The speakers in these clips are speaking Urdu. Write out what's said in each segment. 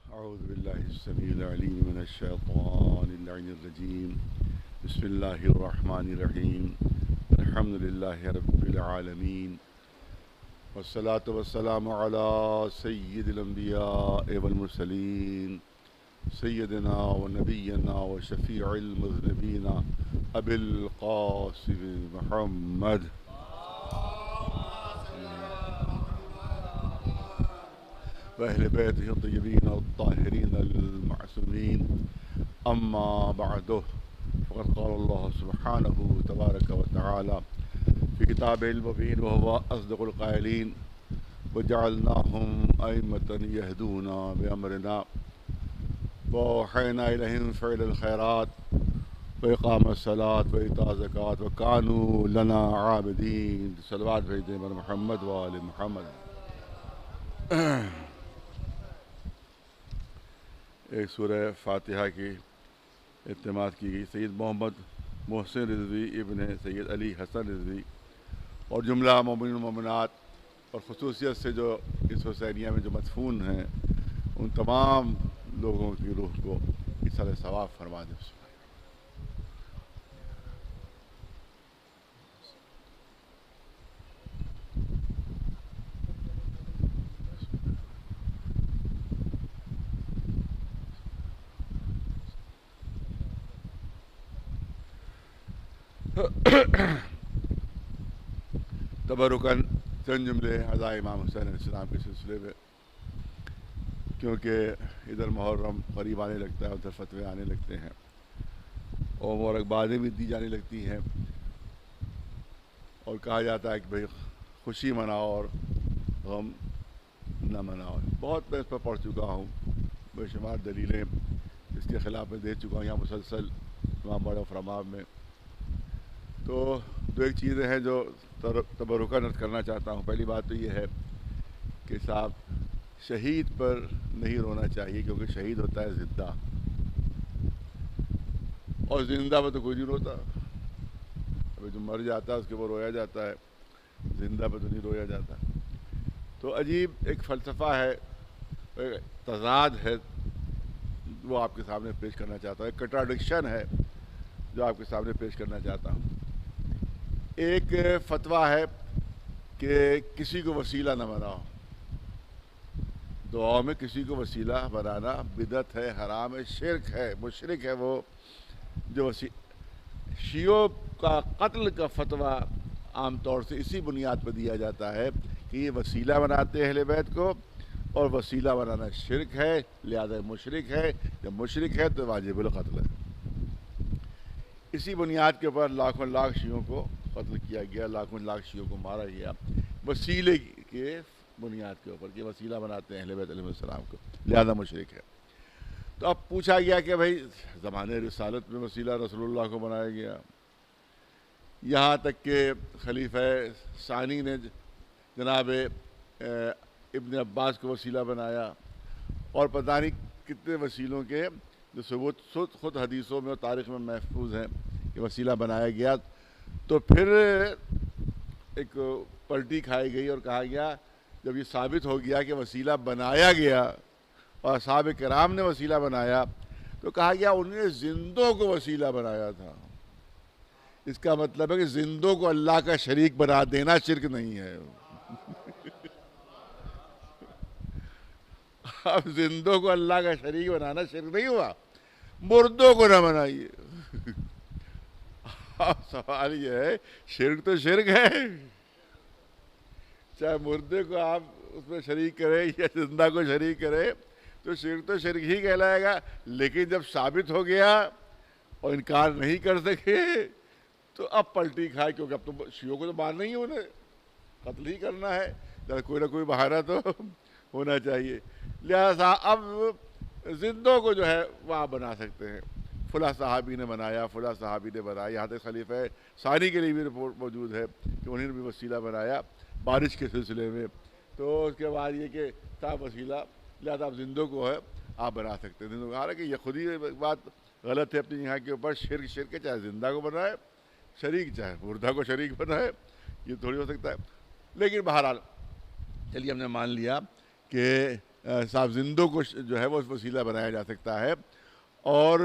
أعوذ بالله السميع العليم من الشيطان اللعين الرجيم. بسم الله الرحمن الرحيم. الحمد لله رب العالمين، والصلاة والسلام على سيد الأنبياء والمرسلين، سيدنا ونبينا وشفيع المذنبين أبي القاسم محمد وأهل بيته الطيبين الطاهرين المعصومين. أما بعد، فقد قال الله سبحانه تبارك وتعالى في كتابه المبين وهو أصدق القائلين: وجعلناهم أئمة يهدون بأمرنا وأوحينا إليهم فعل الخيرات وإقام الصلاة وإيتاء الزكاة وكانوا لنا عابدين. صلوات بھیجتے ہیں محمد وآل محمد. ایک سورہ فاتحہ کی اعتماد کی گئی. سید محمد محسن رضوی ابن سید علی حسن رضوی اور جملہ مومنین و مومنات اور خصوصیت سے جو اس حسینیہ میں جو مدفون ہیں ان تمام لوگوں کی روح کو ایصال ثواب فرما دے. تبرکاً چند جملے عزا امام حسین علیہ السلام کے سلسلے میں، کیونکہ ادھر محرم قریب آنے لگتا ہے، ادھر فتوے آنے لگتے ہیں اور مبارکبادیں بھی دی جانے لگتی ہیں اور کہا جاتا ہے کہ بھئی خوشی مناؤ اور غم نہ مناؤ. بہت میں اس پر پڑھ چکا ہوں، بے شمار دلیلیں اس کے خلاف میں دے چکا ہوں یہاں مسلسل امام بڑا فرماب میں. تو دو ایک چیزیں ہیں جو تبرکاً عرض کرنا چاہتا ہوں. پہلی بات تو یہ ہے کہ صاحب شہید پر نہیں رونا چاہیے، کیونکہ شہید ہوتا ہے زندہ، اور زندہ پہ تو کوئی نہیں روتا. ابھی جو مر جاتا ہے اس کے اوپر رویا جاتا ہے، زندہ پہ تو نہیں رویا جاتا. تو عجیب ایک فلسفہ ہے، ایک تضاد ہے، وہ آپ کے سامنے پیش کرنا چاہتا ہوں. ایک کنٹراڈکشن ہے جو آپ کے سامنے پیش کرنا چاہتا ہوں. ایک فتویٰ ہے کہ کسی کو وسیلہ نہ بناؤ، دعاؤں میں کسی کو وسیلہ بنانا بدعت ہے، حرام ہے، شرک ہے، مشرک ہے وہ. جو شیعوں کا قتل کا فتویٰ عام طور سے اسی بنیاد پر دیا جاتا ہے کہ یہ وسیلہ بناتے ہیں اہل بیت کو، اور وسیلہ بنانا شرک ہے، لہذا مشرک ہے. جب مشرک ہے تو واجب القتل ہے. اسی بنیاد کے اوپر لاکھوں لاکھ شیعوں کو قتل کیا گیا، لاکھوں لاکھ شیعوں کو مارا گیا، وسیلے کے بنیاد کے اوپر کہ وسیلہ بناتے ہیں اہل بیت علیہ السلام کو، لہذا مشرک ہے. تو اب پوچھا گیا کہ بھائی زمانے رسالت میں وسیلہ رسول اللہ کو بنایا گیا، یہاں تک کہ خلیفہ ثانی نے جناب ابن عباس کو وسیلہ بنایا، اور پتہ نہیں کتنے وسیلوں کے جو ثبوت خود حدیثوں میں اور تاریخ میں محفوظ ہیں کہ وسیلہ بنایا گیا. تو پھر ایک پلٹی کھائی گئی اور کہا گیا جب یہ ثابت ہو گیا کہ وسیلہ بنایا گیا اور اصحاب کرام نے وسیلہ بنایا، تو کہا گیا انہوں نے زندوں کو وسیلہ بنایا تھا. اس کا مطلب ہے کہ زندوں کو اللہ کا شریک بنا دینا شرک نہیں ہے. اب زندوں کو اللہ کا شریک بنانا شرک نہیں ہوا، مردوں کو نہ بنائیے. اب سوال یہ ہے، شرک تو شرک ہے، چاہے مردے کو آپ اس میں شریک کریں یا زندہ کو شریک کریں تو شرک ہی کہلائے گا. لیکن جب ثابت ہو گیا اور انکار نہیں کر سکے تو اب پلٹی کھائے، کیونکہ اب تو شیعوں کو تو مارنا ہی ہے، انہیں قتل ہی کرنا ہے، کوئی نہ کوئی بہانہ تو ہونا چاہیے. لہذا اب زندوں کو جو ہے وہ آپ بنا سکتے ہیں. فلاں صحابی نے بنایا، فلاں صحابی نے بنایا، یہاں تک خلیفہ ثانی کے لیے بھی رپورٹ موجود ہے کہ انہوں نے بھی وسیلہ بنایا بارش کے سلسلے میں. تو اس کے بعد یہ کہ صاحب وسیلہ، لہذا آپ زندوں کو ہے آپ بنا سکتے ہیں. زندوں کو، حالانکہ یہ خود ہی بات غلط ہے اپنی یہاں کے اوپر. شرک ہے، چاہے زندہ کو بنائے شریک، چاہے مردہ کو شریک بنائے، یہ تھوڑی ہو سکتا ہے. لیکن بہرحال چلیے ہم نے مان لیا کہ صاحب زندوں کو جو ہے وہ وسیلہ بنایا جا سکتا ہے اور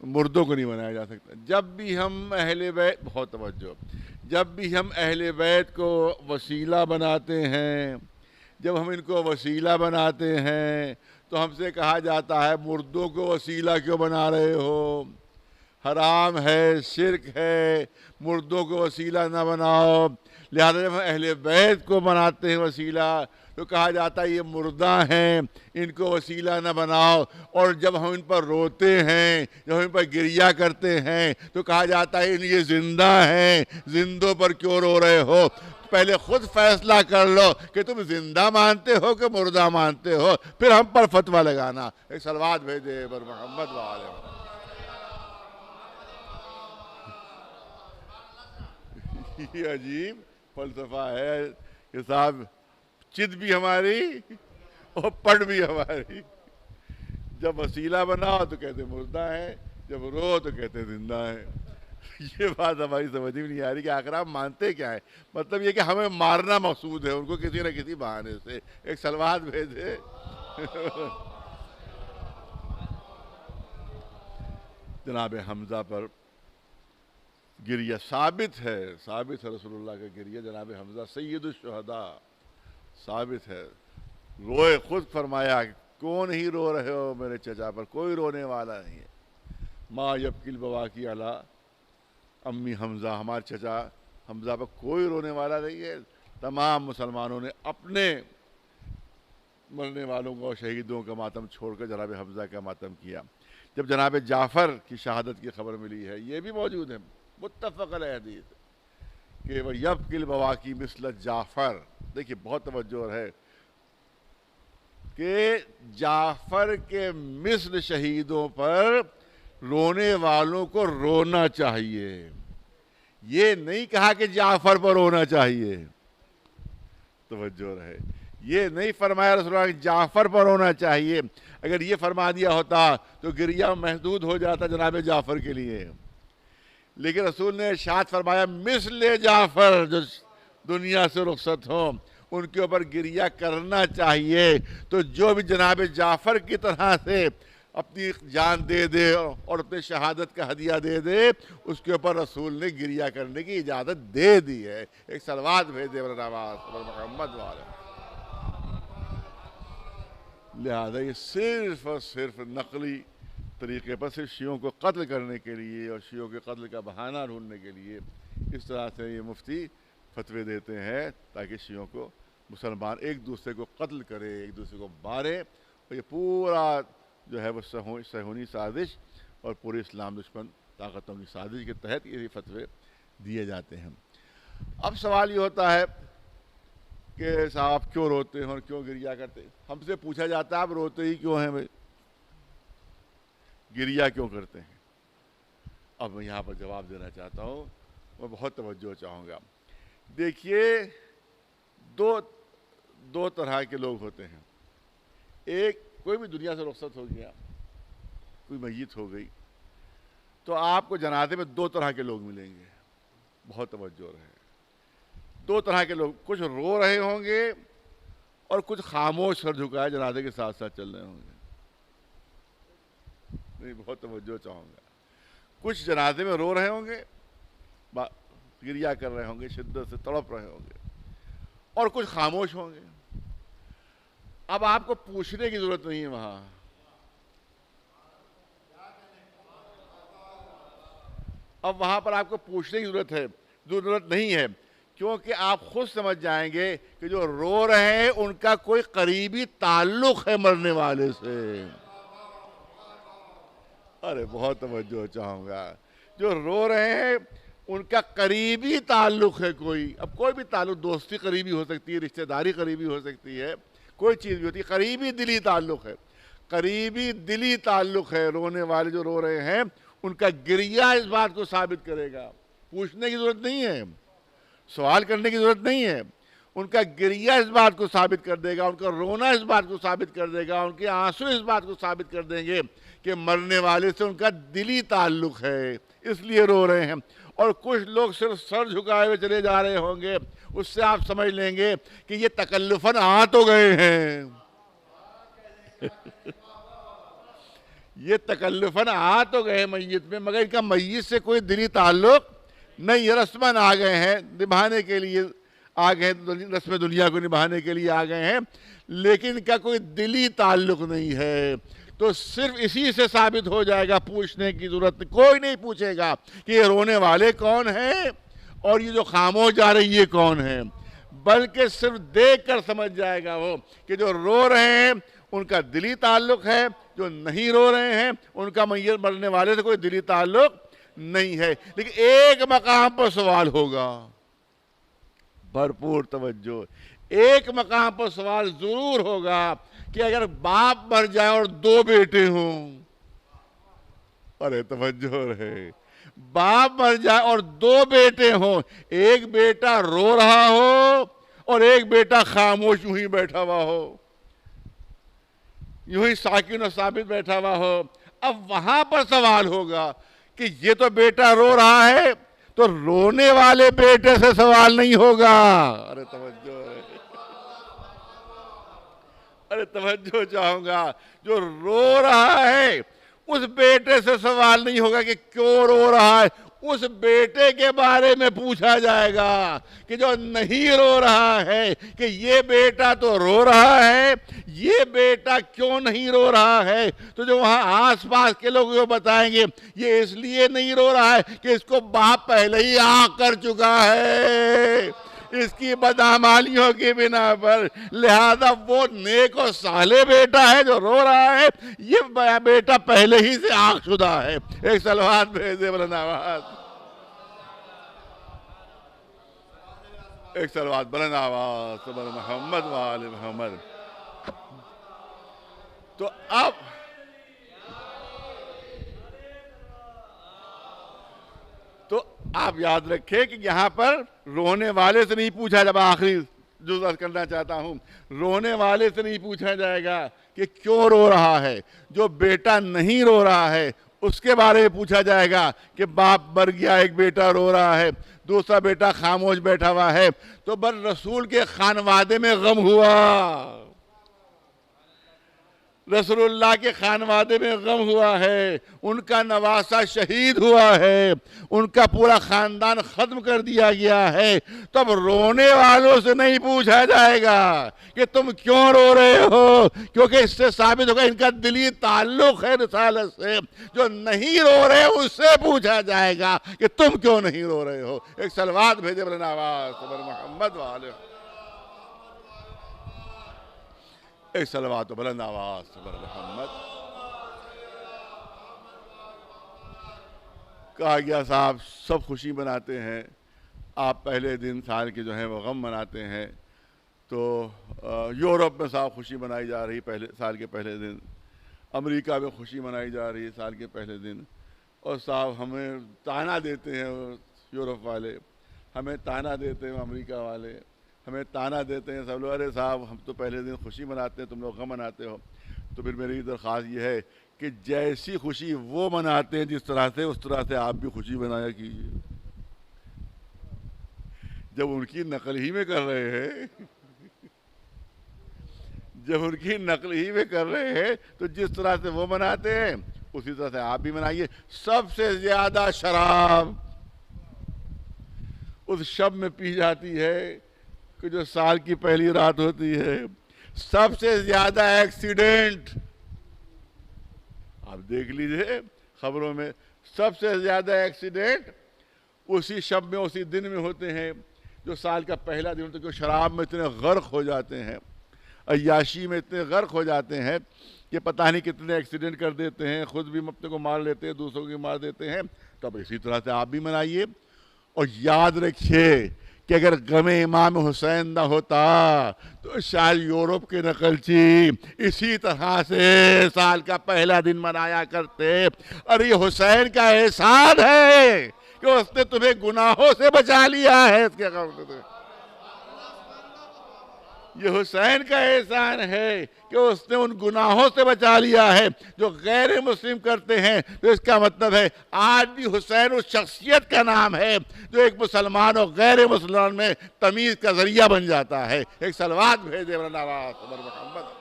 مردوں کو نہیں بنایا جا سکتا. جب بھی ہم اہل بیت، بہت توجہ، جب بھی ہم اہل بیت کو وسیلہ بناتے ہیں، جب ہم ان کو وسیلہ بناتے ہیں تو ہم سے کہا جاتا ہے مردوں کو وسیلہ کیوں بنا رہے ہو، حرام ہے، شرک ہے، مردوں کو وسیلہ نہ بناؤ. لہذا جب ہم اہل بیت کو بناتے ہیں وسیلہ تو کہا جاتا ہے یہ مردہ ہیں، ان کو وسیلہ نہ بناؤ. اور جب ہم ان پر روتے ہیں، جب ہم ان پر گریہ کرتے ہیں تو کہا جاتا ہے یہ زندہ ہیں، زندوں پر کیوں رو رہے ہو. پہلے خود فیصلہ کر لو کہ تم زندہ مانتے ہو کہ مردہ مانتے ہو، پھر ہم پر فتویٰ لگانا. ایک صلوات بھیجے بر محمد وآلہ محمد. یہ عجیب فلسفہ ہے کہ صاحب چت بھی ہماری اور پڑھ بھی ہماری. جب وسیلہ بناؤ تو کہتے مردہ ہیں، جب رو تو کہتے زندہ ہیں. یہ بات ہماری سمجھ میں نہیں آ رہی کہ آخر آپ مانتے کیا ہے. مطلب یہ کہ ہمیں مارنا مقصود ہے ان کو کسی نہ کسی بہانے سے. ایک صلوات بھیجے. جناب حمزہ پر گریہ ثابت ہے رسول اللہ کا گریہ جناب حمزہ سید الشہداء ثابت ہے. روئے، خود فرمایا کون ہی رو رہے ہو میرے چچا پر، کوئی رونے والا نہیں ہے. ما یبکی البواکی علی امی حمزہ، ہمارے چچا حمزہ پر کوئی رونے والا نہیں ہے. تمام مسلمانوں نے اپنے مرنے والوں کو اور شہیدوں کا ماتم چھوڑ کر جناب حمزہ کا ماتم کیا. جب جناب جعفر کی شہادت کی خبر ملی ہے، یہ بھی موجود ہے، متفق علیہ حدیث کہ وہ یبکی البواکی مثل جعفر. دیکھیے بہت توجہ ہے کہ جعفر کے مثل شہیدوں پر رونے والوں کو رونا چاہیے. یہ نہیں کہا کہ جعفر پر رونا چاہیے. توجہ رہے، یہ نہیں فرمایا رسول اللہ کہ جعفر پر رونا چاہیے. اگر یہ فرما دیا ہوتا تو گریہ محدود ہو جاتا جناب جعفر کے لیے. لیکن رسول نے ارشاد فرمایا مثل جعفر جو دنیا سے رخصت ہوں ان کے اوپر گریہ کرنا چاہیے. تو جو بھی جناب جعفر کی طرح سے اپنی جان دے دے اور اپنے شہادت کا ہدیہ دے دے، اس کے اوپر رسول نے گریہ کرنے کی اجازت دے دی ہے. ایک صلوات بھیجے محمد والے. لہذا یہ صرف اور صرف نقلی طریقے پر صرف شیعوں کو قتل کرنے کے لیے اور شیعوں کے قتل کا بہانہ ڈھونڈنے کے لیے اس طرح سے یہ مفتی فتوے دیتے ہیں تاکہ شیعوں کو مسلمان ایک دوسرے کو قتل کرے، ایک دوسرے کو مارے. اور یہ پورا جو ہے وہ صہیونی سازش اور پورے اسلام دشمن طاقتوں کی سازش کے تحت یہ فتوے دیے جاتے ہیں. اب سوال یہ ہوتا ہے کہ صاحب آپ کیوں روتے ہیں اور کیوں گریہ کرتے ہیں؟ ہم سے پوچھا جاتا ہے آپ روتے ہی کیوں ہیں بھائی، گریہ کیوں کرتے ہیں؟ اب میں یہاں پر جواب دینا چاہتا ہوں، میں بہت توجہ چاہوں گا. دیکھیے دو طرح کے لوگ ہوتے ہیں. ایک کوئی بھی دنیا سے رخصت ہو گیا، کوئی میت ہو گئی، تو آپ کو جنازے میں دو طرح کے لوگ ملیں گے. بہت توجہ رہے. دو طرح کے لوگ، کچھ رو رہے ہوں گے اور کچھ خاموش سر جھکائے جنازے کے ساتھ ساتھ چل رہے ہوں گے. نہیں، بہت توجہ چاہوں گا. کچھ جنازے میں رو رہے ہوں گے، گریہ کر رہے ہوں گے، شدت سے تڑپ رہے ہوں گے، اور کچھ خاموش ہوں گے. اب آپ کو پوچھنے کی ضرورت نہیں ہے وہاں. اب وہاں پر آپ کو پوچھنے کی ضرورت نہیں ہے، کیونکہ آپ خود سمجھ جائیں گے کہ جو رو رہے ہیں ان کا کوئی قریبی تعلق ہے مرنے والے سے. ارے بہت توجہ چاہوں گا. جو رو رہے ہیں ان کا قریبی تعلق ہے کوئی. اب کوئی بھی تعلق، دوستی قریبی ہو سکتی ہے، رشتہ داری قریبی ہو سکتی ہے، کوئی چیز بھی ہوتی ہے، قریبی دلی تعلق ہے. قریبی دلی تعلق ہے. رونے والے جو رو رہے ہیں ان کا گریہ اس بات کو ثابت کرے گا. پوچھنے کی ضرورت نہیں ہے، سوال کرنے کی ضرورت نہیں ہے. ان کا گریہ اس بات کو ثابت کر دے گا، ان کا رونا اس بات کو ثابت کر دے گا، ان کے آنسو اس بات کو ثابت کر دیں گے کہ مرنے والے سے ان کا دلی تعلق ہے، اس لیے رو رہے ہیں. اور کچھ لوگ صرف سر جھکائے ہوئے چلے جا رہے ہوں گے، اس سے آپ سمجھ لیں گے کہ یہ تکلفاً آ تو گئے ہیں. یہ تکلفاً آ تو گئے میت میں، مگر ان کا میت سے کوئی دلی تعلق نہیں، رسماً آ گئے ہیں، نبھانے کے لیے آ گئے ہیں، رسم دنیا کو نبھانے کے لیے آ گئے ہیں، لیکن ان کا کوئی دلی تعلق نہیں ہے۔ تو صرف اسی سے ثابت ہو جائے گا، پوچھنے کی ضرورت کوئی نہیں پوچھے گا کہ یہ رونے والے کون ہیں اور یہ جو خاموش جا رہی یہ کون ہیں، بلکہ صرف دیکھ کر سمجھ جائے گا وہ کہ جو رو رہے ہیں ان کا دلی تعلق ہے، جو نہیں رو رہے ہیں ان کا میت مرنے والے سے کوئی دلی تعلق نہیں ہے۔ لیکن ایک مقام پر سوال ہوگا، بھرپور توجہ، ایک مقام پر سوال ضرور ہوگا کہ اگر باپ مر جائے اور دو بیٹے ہوں، ارے توجہ رہے، باپ مر جائے اور دو بیٹے ہوں، ایک بیٹا رو رہا ہو اور ایک بیٹا خاموش یوں ہی بیٹھا ہوا ہو، یوں ہی ساکن و ثابت بیٹھا ہوا ہو، اب وہاں پر سوال ہوگا کہ یہ تو بیٹا رو رہا ہے، تو رونے والے بیٹے سے سوال نہیں ہوگا۔ ارے توجہ، ارے توجہ چاہوں گا، جو رو رہا ہے اس بیٹے سے سوال نہیں ہوگا کہ کیوں رو رہا ہے، اس بیٹے کے بارے میں پوچھا جائے گا کہ جو نہیں رو رہا ہے کہ یہ بیٹا تو رو رہا ہے، یہ بیٹا کیوں نہیں رو رہا ہے؟ تو جو وہاں آس پاس کے لوگ یہ بتائیں گے یہ اس لیے نہیں رو رہا ہے کہ اس کو باپ پہلے ہی آنکھ کر چکا ہے اس کی بدعمالیوں کی بنا پر، لہذا وہ نیک و صالح بیٹا ہے جو رو رہا ہے، یہ بیٹا پہلے ہی سے آنکھ شدہ ہے۔ ایک صلوات بھیجے بلند آواز، ایک صلوات بلند آواز سبحان محمد و آل محمد۔ تو آپ یاد رکھیں کہ یہاں پر رونے والے سے نہیں پوچھا، جب آخری جو عرض کرنا چاہتا ہوں، رونے والے سے نہیں پوچھا جائے گا کہ کیوں رو رہا ہے، جو بیٹا نہیں رو رہا ہے اس کے بارے میں پوچھا جائے گا کہ باپ مر گیا، ایک بیٹا رو رہا ہے، دوسرا بیٹا خاموش بیٹھا ہوا ہے، تو بر رسول کے خانوادے میں غم ہوا، رسول اللہ کے خانوادے میں غم ہوا ہے، ان کا نواسہ شہید ہوا ہے، ان کا پورا خاندان ختم کر دیا گیا ہے، تب رونے والوں سے نہیں پوچھا جائے گا کہ تم کیوں رو رہے ہو، کیونکہ اس سے ثابت ہوگا ان کا دلی تعلق ہے رسالت سے۔ جو نہیں رو رہے اس سے پوچھا جائے گا کہ تم کیوں نہیں رو رہے ہو۔ ایک صلوات بھیجے بلند آواز سبحان محمد و آلہ، ایک صلوات و بلند آواز سبحان محمد۔ کہا گیا صاحب سب خوشی مناتے ہیں، آپ پہلے دن سال کے جو ہیں وہ غم مناتے ہیں، تو یورپ میں صاحب خوشی منائی جا رہی پہلے سال کے پہلے دن، امریکہ میں خوشی منائی جا رہی ہے سال کے پہلے دن، اور صاحب ہمیں تانا دیتے ہیں یورپ والے، ہمیں تانا دیتے ہیں امریکہ والے، ہمیں تانا دیتے ہیں سب لوگ، ارے صاحب ہم تو پہلے دن خوشی مناتے ہیں، تم لوگ غم مناتے ہو۔ تو پھر میری درخواست یہ ہے کہ جیسی خوشی وہ مناتے ہیں جس طرح سے، اس طرح سے آپ بھی خوشی منایا کیجیے۔ جب ان کی نقل ہی میں کر رہے ہیں، جب ان کی نقل ہی میں کر رہے ہیں تو جس طرح سے وہ مناتے ہیں اسی طرح سے آپ بھی منائیے۔ سب سے زیادہ شراب اس شب میں پی جاتی ہے کہ جو سال کی پہلی رات ہوتی ہے، سب سے زیادہ ایکسیڈنٹ آپ دیکھ لیجئے خبروں میں، سب سے زیادہ ایکسیڈنٹ اسی شب میں اسی دن میں ہوتے ہیں جو سال کا پہلا دن ہوتا ہے، کہ شراب میں اتنے غرق ہو جاتے ہیں، عیاشی میں اتنے غرق ہو جاتے ہیں کہ پتہ نہیں کتنے ایکسیڈنٹ کر دیتے ہیں، خود بھی اپنے کو مار لیتے ہیں، دوسروں کو مار دیتے ہیں۔ تب اسی طرح سے آپ بھی منائیے، اور یاد رکھیے کہ اگر غم امام حسین نہ ہوتا تو شاید یورپ کے نقلچی اسی طرح سے سال کا پہلا دن منایا کرتے۔ اور یہ حسین کا احسان ہے کہ اس نے تمہیں گناہوں سے بچا لیا ہے، اس کے غم سے۔ یہ حسین کا احسان ہے کہ اس نے ان گناہوں سے بچا لیا ہے جو غیر مسلم کرتے ہیں۔ تو اس کا مطلب ہے آج بھی حسین اس شخصیت کا نام ہے جو ایک مسلمان اور غیر مسلمان میں تمیز کا ذریعہ بن جاتا ہے۔ ایک صلوات بھیجے بلند آواز سبحان محمد۔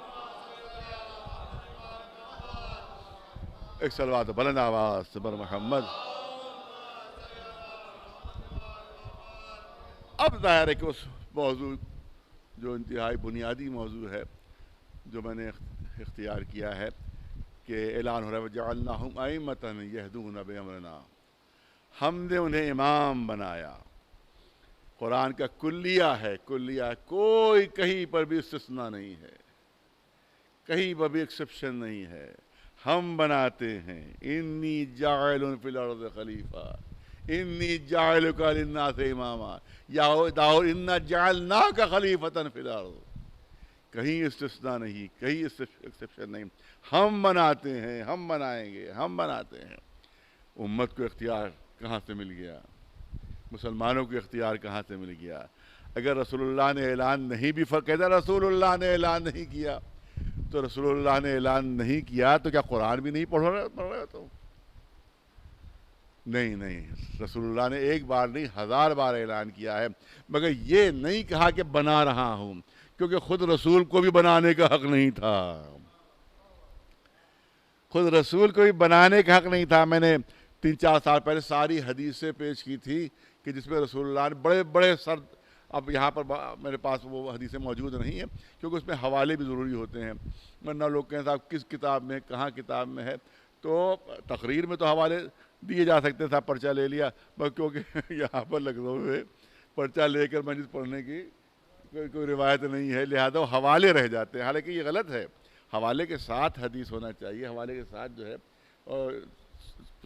ایک صلوات بلند آواز سے بر محمد. اب ظاہر ہے کہ اس موضوع جو انتہائی بنیادی موضوع ہے جو میں نے اختیار کیا ہے کہ اعلان ہو رہا ہے وَجَعَلْنَاهُمْ أَئِمَّةً يَهْدُونَ بِأَمْرِنَا، ہم نے انہیں امام بنایا. قرآن کا کلیہ ہے، کلیہ، کوئی کہیں پر بھی استثناء نہیں ہے، کہیں پر بھی ایکسیپشن نہیں ہے. ہم بناتے ہیں. انی جاعل فی الارض خلیفہ، انی جاعلک للناس اماما، یا داؤد انا جعلناک خلیفۃ فی الارض. کہیں استثناء نہیں، کہیں ایکسیپشن نہیں. ہم بناتے ہیں، ہم بنائیں گے، ہم بناتے ہیں. امت کو اختیار کہاں سے مل گیا؟ مسلمانوں کو اختیار کہاں سے مل گیا؟ اگر رسول اللہ نے اعلان نہیں بھی کہتا رسول اللہ نے اعلان نہیں کیا تو رسول اللہ نے اعلان نہیں کیا تو کیا قرآن بھی نہیں پڑھ رہے ہو تو؟ نہیں، رسول اللہ نے ایک بار نہیں 1000 بار اعلان کیا ہے، مگر یہ نہیں کہا کہ بنا رہا ہوں، کیونکہ خود رسول کو بھی بنانے کا حق نہیں تھا. خود رسول کو بھی بنانے کا حق نہیں تھا. میں نے 3-4 سال پہلے ساری حدیثیں پیش کی تھی کہ جس میں رسول اللہ نے بڑے بڑے اب یہاں پر میرے پاس وہ حدیثیں موجود نہیں ہیں کیونکہ اس میں حوالے بھی ضروری ہوتے ہیں، ورنہ لوگ کہیں صاحب کس کتاب میں، کہاں کتاب میں ہے. تو تقریر میں تو حوالے دیے جا سکتے تھا، پرچہ لے لیا، بس کیونکہ یہاں پر لکھنؤ میں پرچہ لے کر مسجد پڑھنے کی کوئی روایت نہیں ہے، لہذا وہ حوالے رہ جاتے ہیں. حالانکہ یہ غلط ہے. حوالے کے ساتھ حدیث ہونا چاہیے، حوالے کے ساتھ جو ہے اور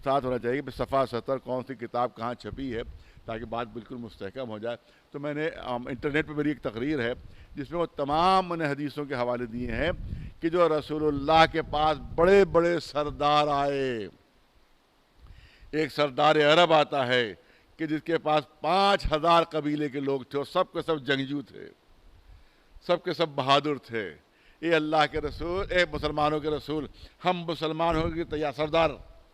ساتھ ہونا چاہیے کہ صفحہ 70 کون سی کتاب کہاں چھپی ہے تاکہ بات بالکل مستحکم ہو جائے. تو میں نے انٹرنیٹ پہ میری ایک تقریر ہے جس میں وہ تمام انہیں حدیثوں کے حوالے دیے ہیں کہ جو رسول اللہ کے پاس بڑے بڑے سردار آئے. ایک سردار عرب آتا ہے کہ جس کے پاس 5000 قبیلے کے لوگ تھے اور سب کے سب جنگجو تھے، سب کے سب بہادر تھے. اے اللہ کے رسول، اے مسلمانوں کے رسول، ہم مسلمان ہونے کی تیار.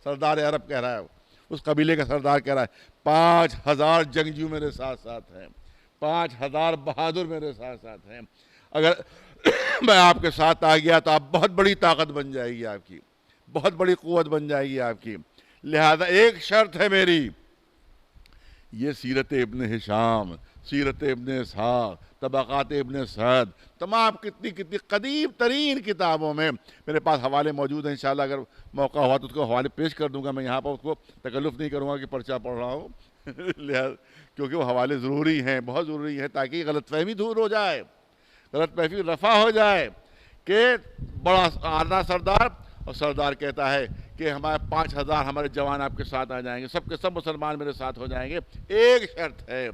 سردار عرب کہہ رہا ہے، اس قبیلے کا سردار کہہ رہا ہے 5000 جنگجو میرے ساتھ ساتھ ہیں، 5000 بہادر میرے ساتھ ساتھ ہیں. اگر میں آپ کے ساتھ آ گیا تو آپ بہت بڑی طاقت بن جائے گی، آپ کی بہت بڑی قوت بن جائے گی آپ کی. لہذا ایک شرط ہے میری. یہ سیرت ابن ہشام، سیرت ابن اسحاق، طبقات ابن سعد، تمام کتنی قدیم ترین کتابوں میں میرے پاس حوالے موجود ہیں. انشاءاللہ اگر موقع ہوا تو اس کو حوالے پیش کر دوں گا. میں یہاں پر اس کو تکلف نہیں کروں گا کہ پرچہ پڑھ رہا ہوں لہذا کیونکہ وہ حوالے ضروری ہیں، بہت ضروری ہیں تاکہ غلط فہمی دور ہو جائے، غلط فہمی رفع ہو جائے. کہ بڑا آنا سردار، اور سردار کہتا ہے کہ ہمارے 5000 ہمارے جوان آپ کے ساتھ آ جائیں گے، سب کے سب مسلمان میرے ساتھ ہو جائیں گے. ایک شرط ہے،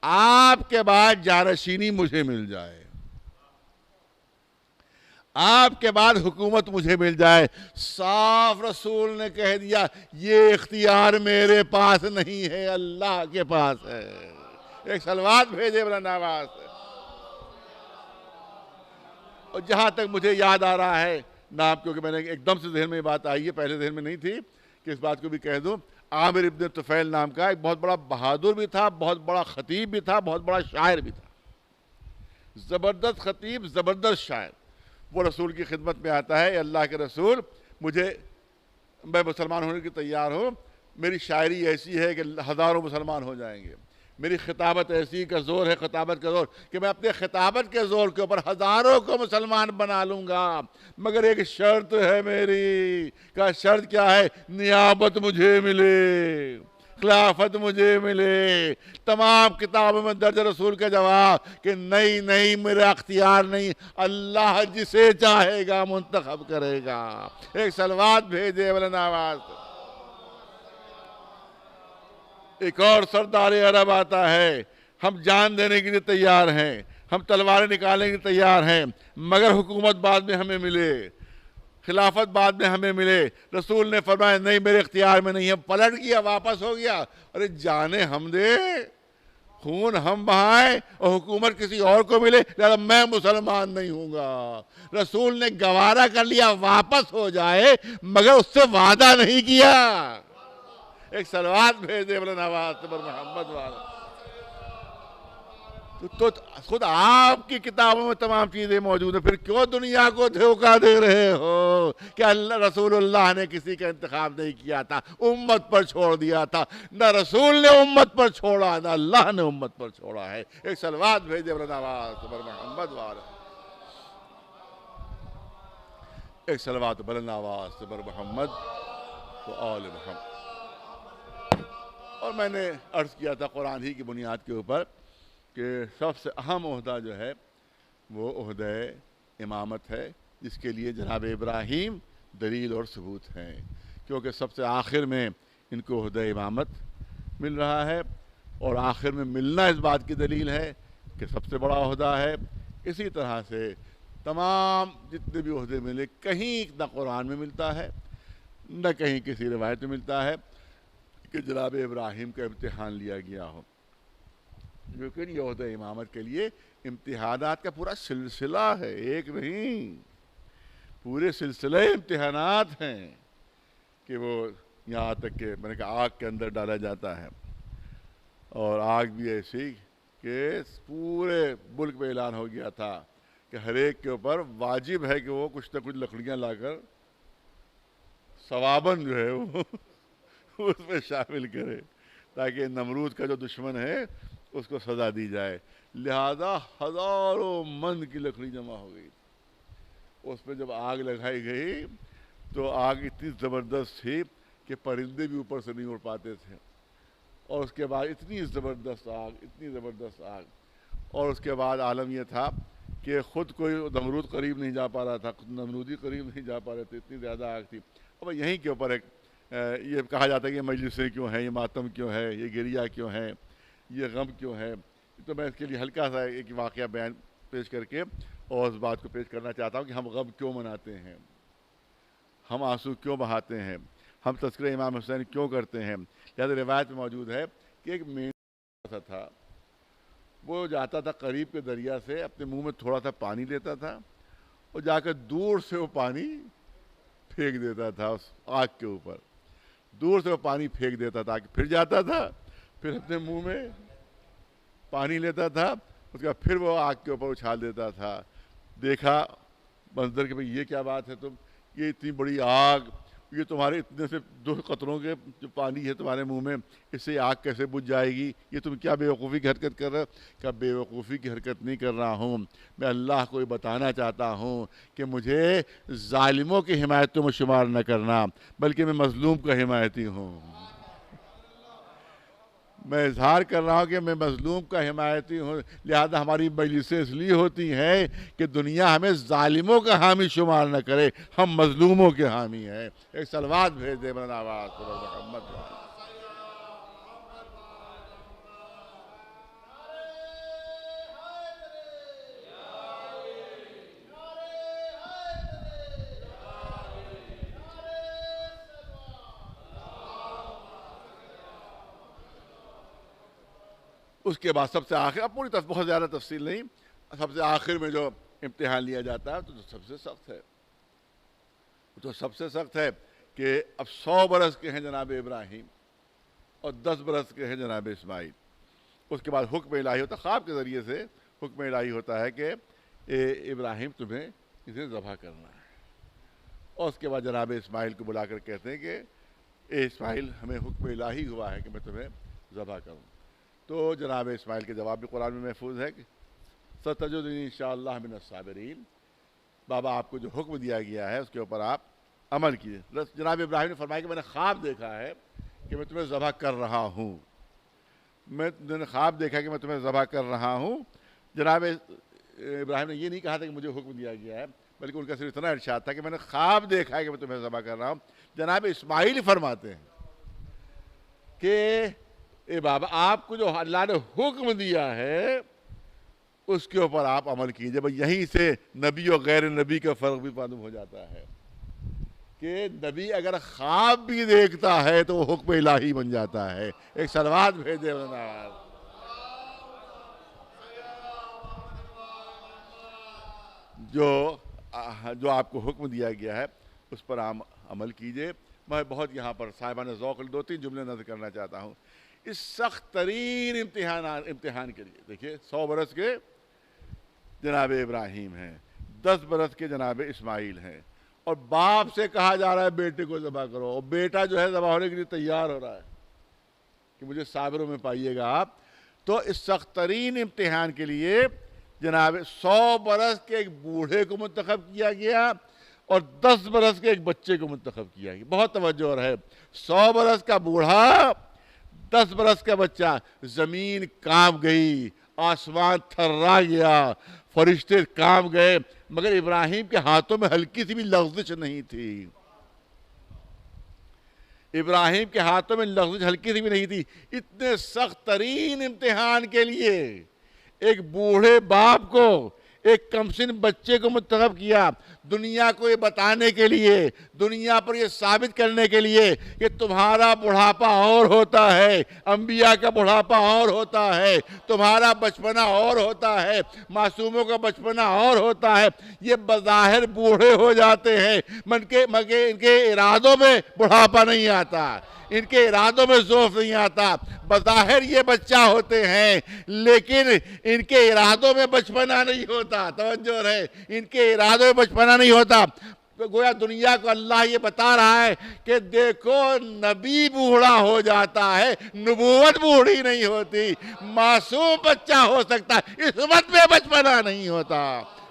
آپ کے بعد جانشینی مجھے مل جائے، آپ کے بعد حکومت مجھے مل جائے. صاف رسول نے کہہ دیا یہ اختیار میرے پاس نہیں ہے، اللہ کے پاس ہے. ایک صلوات بھیجے بلند آواز سے. اور جہاں تک مجھے یاد آ رہا ہے نام، کیونکہ میں نے ایک دم سے ذہن میں یہ بات آئی ہے، پہلے ذہن میں نہیں تھی کہ اس بات کو بھی کہہ دوں. عامر ابن طفیل نام کا ایک بہت بڑا بہادر بھی تھا، بہت بڑا خطیب بھی تھا، بہت بڑا شاعر بھی تھا. زبردست خطیب، زبردست شاعر. وہ رسول کی خدمت میں آتا ہے، اللہ کے رسول میں مسلمان ہونے کی تیار ہوں، میری شاعری ایسی ہے کہ ہزاروں مسلمان ہو جائیں گے، میری خطابت ایسی کا زور ہے، خطابت کا زور کہ میں اپنے خطابت کے زور کے اوپر ہزاروں کو مسلمان بنا لوں گا. مگر ایک شرط ہے میری. کا شرط کیا ہے؟ نیابت مجھے ملے، خلافت مجھے ملے. تمام کتابوں میں درج رسول کا جواب کہ نہیں میرا اختیار نہیں، اللہ جسے چاہے گا منتخب کرے گا. ایک صلوات بھیجے بلند آواز. ایک اور سردار عرب آتا ہے، ہم جان دینے کے لیے تیار ہیں، ہم تلواریں نکالنے کے لیے تیار ہیں، مگر حکومت بعد میں ہمیں ملے، خلافت بعد میں ہمیں ملے. رسول نے فرمایا نہیں میرے اختیار میں نہیں ہے. پلٹ گیا، واپس ہو گیا. ارے جانے ہم دے، خون ہم بہائیں اور حکومت کسی اور کو ملے، لہذا میں مسلمان نہیں ہوں گا. رسول نے گوارا کر لیا واپس ہو جائے، مگر اس سے وعدہ نہیں کیا. ایک صلوات بھیج دے بلند آواز سے پر محمد والا. تو خود آپ کی کتابوں میں تمام چیزیں موجود ہیں، پھر کیوں دنیا کو دھوکہ دے رہے ہو کہ اللہ رسول اللہ نے کسی کا انتخاب نہیں کیا تھا، امت پر چھوڑ دیا تھا؟ نہ رسول نے امت پر چھوڑا، نہ اللہ نے امت پر چھوڑا ہے۔ ایک صلوات بھیجے بلند آواز سے بر محمد وعلیہ، ایک صلوات بلند آواز سے بر محمد و آل محمد۔ اور میں نے عرض کیا تھا قرآن ہی کی بنیاد کے اوپر کہ سب سے اہم عہدہ جو ہے وہ عہدہ امامت ہے، جس کے لیے جناب ابراہیم دلیل اور ثبوت ہیں، کیونکہ سب سے آخر میں ان کو عہدہ امامت مل رہا ہے، اور آخر میں ملنا اس بات کی دلیل ہے کہ سب سے بڑا عہدہ ہے۔ اسی طرح سے تمام جتنے بھی عہدے ملے، کہیں نہ قرآن میں ملتا ہے نہ کہیں کسی روایت میں ملتا ہے کہ جناب ابراہیم کا امتحان لیا گیا ہو، لیکن یہ عہدہ امامت کے لیے امتحانات کا پورا سلسلہ ہے، ایک نہیں، پورے سلسلے امتحانات ہیں کہ وہ یہاں تک کہ میں نے کہا آگ کے اندر ڈالا جاتا ہے، اور آگ بھی ایسی کہ پورے ملک میں اعلان ہو گیا تھا کہ ہر ایک کے اوپر واجب ہے کہ وہ کچھ نہ کچھ لکڑیاں لا کر ثواباً جو ہے وہ اس میں شامل کرے، تاکہ نمرود کا جو دشمن ہے اس کو سزا دی جائے۔ لہذا ہزاروں من کی لکڑی جمع ہو گئی، اس پہ جب آگ لگائی گئی تو آگ اتنی زبردست تھی کہ پرندے بھی اوپر سے نہیں اڑ پاتے تھے، اور اس کے بعد اتنی زبردست آگ، اور اس کے بعد عالم یہ تھا کہ خود کوئی نمرود قریب نہیں جا پا رہا تھا، خود نمرودی قریب نہیں جا پا رہے تھے، اتنی زیادہ آگ تھی۔ اب یہیں کے اوپر ایک یہ کہا جاتا ہے کہ یہ مجلسیں کیوں ہیں، یہ ماتم کیوں ہے، یہ گریہ کیوں ہے، یہ غم کیوں ہے، تو میں اس کے لیے ہلکا سا ایک واقعہ بیان پیش کر کے اور اس بات کو پیش کرنا چاہتا ہوں کہ ہم غم کیوں مناتے ہیں، ہم آنسو کیوں بہاتے ہیں، ہم تذکرہ امام حسین کیوں کرتے ہیں۔ لہذا روایت میں موجود ہے کہ ایک مینڈا تھا، وہ جاتا تھا قریب کے دریا سے، اپنے منہ میں تھوڑا سا پانی لیتا تھا اور جا کر دور سے وہ پانی پھینک دیتا تھا اس آگ کے اوپر، دور سے وہ پانی پھینک دیتا تھا، پھر جاتا تھا، پھر اپنے منہ میں پانی لیتا تھا، اس کے بعد پھر وہ آگ کے اوپر اچھال دیتا تھا۔ دیکھا منظر کہ بھئی یہ کیا بات ہے، تم یہ اتنی بڑی آگ، یہ تمہارے اتنے سے 2 قطروں کے جو پانی ہے تمہارے منہ میں، اس سے آگ کیسے بجھ جائے گی، یہ تم کیا بے وقوفی کی حرکت کر رہے ہو؟ کہ بے وقوفی کی حرکت نہیں کر رہا ہوں، میں اللہ کو یہ بتانا چاہتا ہوں کہ مجھے ظالموں کی حمایتوں میں شمار نہ کرنا، بلکہ میں مظلوم کا حمایتی ہوں۔ میں اظہار کر رہا ہوں کہ میں مظلوم کا حمایتی ہوں، لہذا ہماری مجلسیں اس لیے ہوتی ہیں کہ دنیا ہمیں ظالموں کا حامی شمار نہ کرے، ہم مظلوموں کے حامی ہیں۔ ایک صلوات بھیج دے بلند آواز سے محمد۔ اس کے بعد سب سے آخر، اب پوری بہت زیادہ تفصیل نہیں، سب سے آخر میں جو امتحان لیا جاتا ہے تو سب سے سخت ہے، تو سب سے سخت ہے کہ اب 100 برس کے ہیں جناب ابراہیم اور 10 برس کے ہیں جناب اسماعیل۔ اس کے بعد حکم الہی ہوتا ہے، خواب کے ذریعے سے حکم الہی ہوتا ہے کہ اے ابراہیم تمہیں اسے ذبح کرنا ہے، اور اس کے بعد جناب اسماعیل کو بلا کر کہتے ہیں کہ اے اسماعیل ہمیں حکم الہی ہوا ہے کہ میں تمہیں ذبح کروں۔ تو جناب اسماعیل کے جواب بھی قرآن میں محفوظ ہے کہ ستجدنی انشاءاللہ من الصابرین، بابا آپ کو جو حکم دیا گیا ہے اس کے اوپر آپ عمل کیجیے۔ جناب ابراہیم نے فرمایا کہ میں نے خواب دیکھا ہے کہ میں تمہیں ذبح کر رہا ہوں، میں نے خواب دیکھا کہ میں تمہیں ذبح کر رہا ہوں۔ جناب ابراہیم نے یہ نہیں کہا تھا کہ مجھے حکم دیا گیا ہے، بلکہ ان کا صرف اتنا ارشاد تھا کہ میں نے خواب دیکھا ہے کہ میں تمہیں ذبح کر رہا ہوں۔ جناب اسماعیل فرماتے ہیں کہ اے بابا آپ کو جو اللہ نے حکم دیا ہے اس کے اوپر آپ عمل کیجئے۔ بھئی یہیں سے نبی اور غیر نبی کا فرق بھی معلوم ہو جاتا ہے کہ نبی اگر خواب بھی دیکھتا ہے تو وہ حکم الہی بن جاتا ہے۔ ایک صلوات بھیجے جو آپ کو حکم دیا گیا ہے اس پر عمل کیجئے۔ میں بہت یہاں پر صاحبان ذوق 2-3 جملے نظر کرنا چاہتا ہوں۔ اس سخت ترین امتحان کے لیے. دیکھیے 100 برس کے جناب ابراہیم ہیں، 10 برس کے جناب اسماعیل ہیں، اور باپ سے کہا جا رہا ہے بیٹے کو ذبح کرو، اور بیٹا جو ہے ذبح ہونے کے لیے تیار ہو رہا ہے کہ مجھے صابروں میں پائیے گا آپ. تو اس سخت ترین امتحان کے لیے جناب 100 برس کے ایک بوڑھے کو منتخب کیا گیا اور 10 برس کے ایک بچے کو منتخب کیا گیا. بہت توجہ ہے. 100 برس کا بوڑھا، 10 برس کا بچہ. زمین کانپ گئی، آسمان تھرا گیا، فرشتے کانپ گئے، مگر ابراہیم کے ہاتھوں میں ہلکی سی بھی لغزش نہیں تھی. ابراہیم کے ہاتھوں میں لغزش ہلکی سی بھی نہیں تھی. اتنے سخت ترین امتحان کے لیے ایک بوڑھے باپ کو ایک کمسن بچے کو منتخب کیا، دنیا کو یہ بتانے کے لیے، دنیا پر یہ ثابت کرنے کے لیے کہ تمہارا بڑھاپا اور ہوتا ہے، انبیاء کا بڑھاپا اور ہوتا ہے، تمہارا بچپنا اور ہوتا ہے، معصوموں کا بچپنا اور ہوتا ہے. یہ بظاہر بوڑھے ہو جاتے ہیں مگر ان کے ارادوں میں بڑھاپا نہیں آتا، ان کے ارادوں میں ضعف نہیں آتا. بظاہر یہ بچہ ہوتے ہیں لیکن ان کے ارادوں میں بچپنا نہیں ہوتا. توجہ رہے، ان کے ارادوں میں بچپنا نہیں ہوتا. گویا دنیا کو اللہ یہ بتا رہا ہے کہ دیکھو نبی بوڑھا ہو جاتا ہے، نبوت بوڑھی نہیں ہوتی. معصوم بچہ ہو سکتا ہے، عصمت میں بچپنا نہیں ہوتا.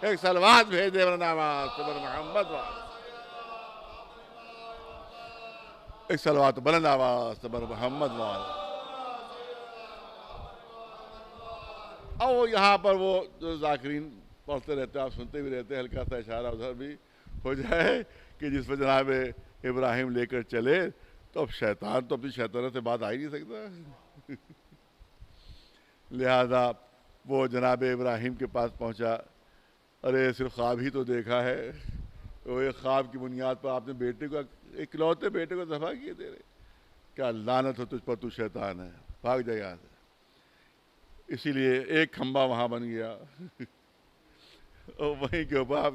ایک صلوات بھیج دے محمد وعلیہ. ایک صلوات بلند آواز بر محمد وعلیہ. اور یہاں پر وہ جو ذاکرین پڑھتے رہتے ہیں، آپ سنتے بھی رہتے ہیں، ہلکا سا اشارہ ادھر بھی ہو جائے کہ جس پر جناب ابراہیم لے کر چلے تو اب شیطان تو اپنی شیطانت سے بات آ ہی نہیں سکتا. لہذا وہ جناب ابراہیم کے پاس پہنچا. ارے صرف خواب ہی تو دیکھا ہے، وہ ایک خواب کی بنیاد پر آپ نے بیٹے کو، اکلوتے بیٹے کو ذبح کیے دے رہے. کیا لعنت ہو تجھ پر، تو شیطان ہے، بھاگ جائے یہاں سے. اسی لیے ایک کھمبا وہاں بن گیا اور وہیں کے اوپر آپ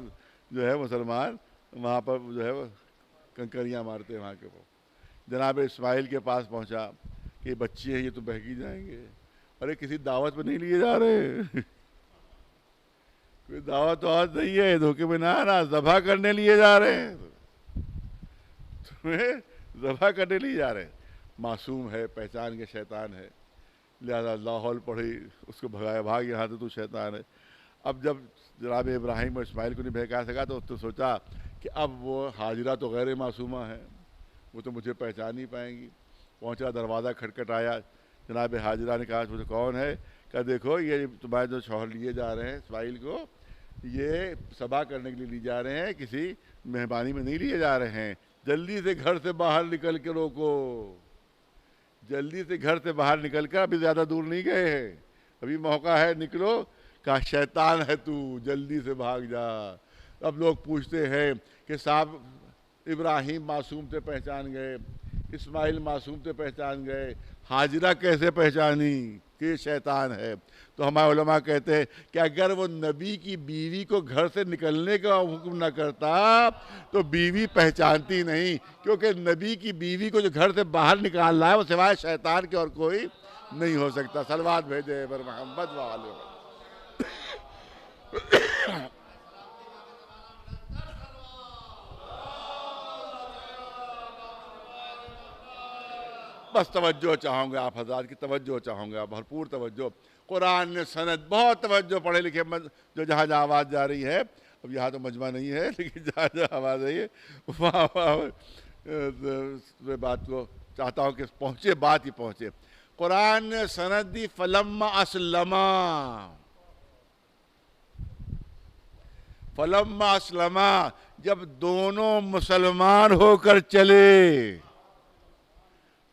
جو ہے مسلمان وہاں پر جو ہے وہ کنکریاں مارتے ہیں وہاں کے اوپر. جناب اسماعیل کے پاس پہنچا کہ بچے ہیں یہ تو بہکی جائیں گے. ارے کسی دعوت پہ نہیں لیے جا رہے، کوئی دعوت تو آج نہیں ہے، دھوکے میں نہ آنا، ذبح کرنے لیے جا رہے ہیں، تمہیں ذبح کرنے لیے جا رہے ہیں. معصوم ہے، پہچان کے شیطان ہے، لہذا لاہور پڑھی، اس کو بھگایا، بھاگ یہاں سے، تو شیطان ہے. اب جب جناب ابراہیم اور اسماعیل کو نہیں بہکا سکا تو اس نے سوچا کہ اب وہ حاجرہ تو غیر معصومہ ہے، وہ تو مجھے پہچان نہیں پائیں گی. پہنچا، دروازہ کھٹکھٹایا. جناب حاجرہ نے کہا مجھے کون ہے؟ کہ دیکھو یہ تمہارے جو شوہر لیے جا رہے ہیں اسماعیل کو، یہ ذبح کرنے کے لیے لیے جا رہے ہیں، کسی مہربانی میں نہیں لیے جا رہے ہیں. جلدی سے گھر سے باہر نکل کے روکو، جلدی سے گھر سے باہر نکل کر، ابھی زیادہ دور نہیں گئے ہیں، ابھی موقع ہے، نکلو. کہا شیطان ہے تو، جلدی سے بھاگ جا. اب لوگ پوچھتے ہیں کہ صاحب ابراہیم معصوم سے پہچان گئے، اسماعیل معصوم سے پہچان گئے، حاجرہ کیسے پہچانی کہ یہ شیطان ہے؟ تو ہمارے علماء کہتے ہیں کہ اگر وہ نبی کی بیوی کو گھر سے نکلنے کا حکم نہ کرتا تو بیوی پہچانتی نہیں، کیونکہ نبی کی بیوی کو جو گھر سے باہر نکال رہا ہے وہ سوائے شیطان کے اور کوئی نہیں ہو سکتا. صلوات بھیجے بر محمد وعلیہ. بس توجہ چاہوں گا، آپ حضرات کی توجہ چاہوں گا، بھرپور توجہ. قرآن نے سند، بہت توجہ، پڑھے لکھے جو جہاں جہاں آواز جا رہی ہے، اب یہاں تو مجمع نہیں ہے لیکن جہاں جہاں آواز آئی ہے وہاں بات کو چاہتا ہوں کہ پہنچے، بات ہی پہنچے. قرآن نے سند دی. فلما اسلما، فلما اسلما، جب دونوں مسلمان ہو کر چلے.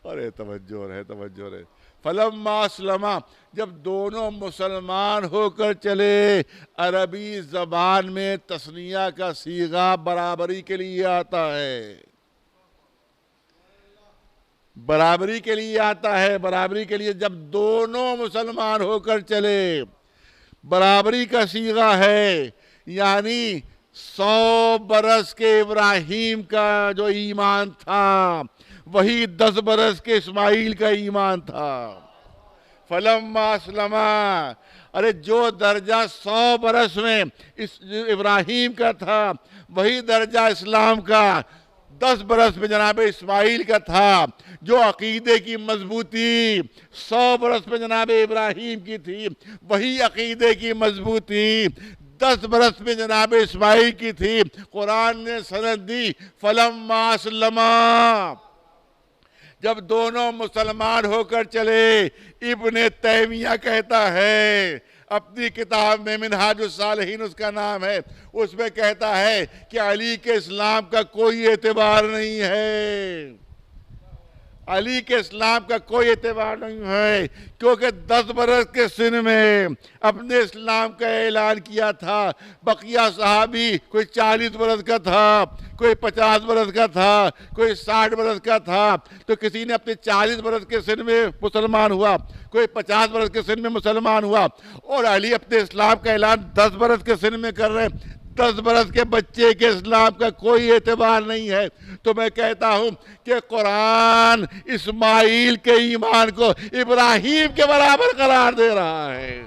ارے توجہ رہے، توجہ رہے. فلما اسلما، جب دونوں مسلمان ہو کر چلے. عربی زبان میں تثنیہ کا صیغہ برابری کے لیے آتا ہے، برابری کے لیے آتا ہے، برابری کے لیے. جب دونوں مسلمان ہو کر چلے، برابری کا صیغہ ہے، یعنی 100 برس کے ابراہیم کا جو ایمان تھا وہی 10 برس کے اسماعیل کا ایمان تھا. فلما اسلما، ارے جو درجہ 100 برس میں ابراہیم کا تھا وہی درجہ اسلام کا 10 برس میں جناب اسماعیل کا تھا. جو عقیدے کی مضبوطی 100 برس میں جناب ابراہیم کی تھی وہی عقیدے کی مضبوطی 10 برس میں جناب اسماعیل کی تھی. قرآن نے سند دی فلما اسلما، جب دونوں مسلمان ہو کر چلے. ابن تیمیہ کہتا ہے اپنی کتاب میں، منہاج الصالحین اس کا نام ہے، اس میں کہتا ہے کہ علی کے اسلام کا کوئی اعتبار نہیں ہے. علی کے اسلام کا کوئی اعتبار نہیں ہے کیونکہ 10 برس کے سن میں اپنے اسلام کا اعلان کیا تھا. بقیہ صحابی کوئی 40 برس کا تھا، کوئی 50 برس کا تھا، کوئی 60 برس کا تھا. تو کسی نے اپنے 40 برس کے سن میں مسلمان ہوا، کوئی 50 برس کے سن میں مسلمان ہوا، اور علی اپنے اسلام کا اعلان 10 برس کے سن میں کر رہے ہیں. 10 برس کے بچے کے اسلام کا کوئی اعتبار نہیں ہے. تو میں کہتا ہوں کہ قرآن اسماعیل کے ایمان کو ابراہیم کے برابر قرار دے رہا ہے.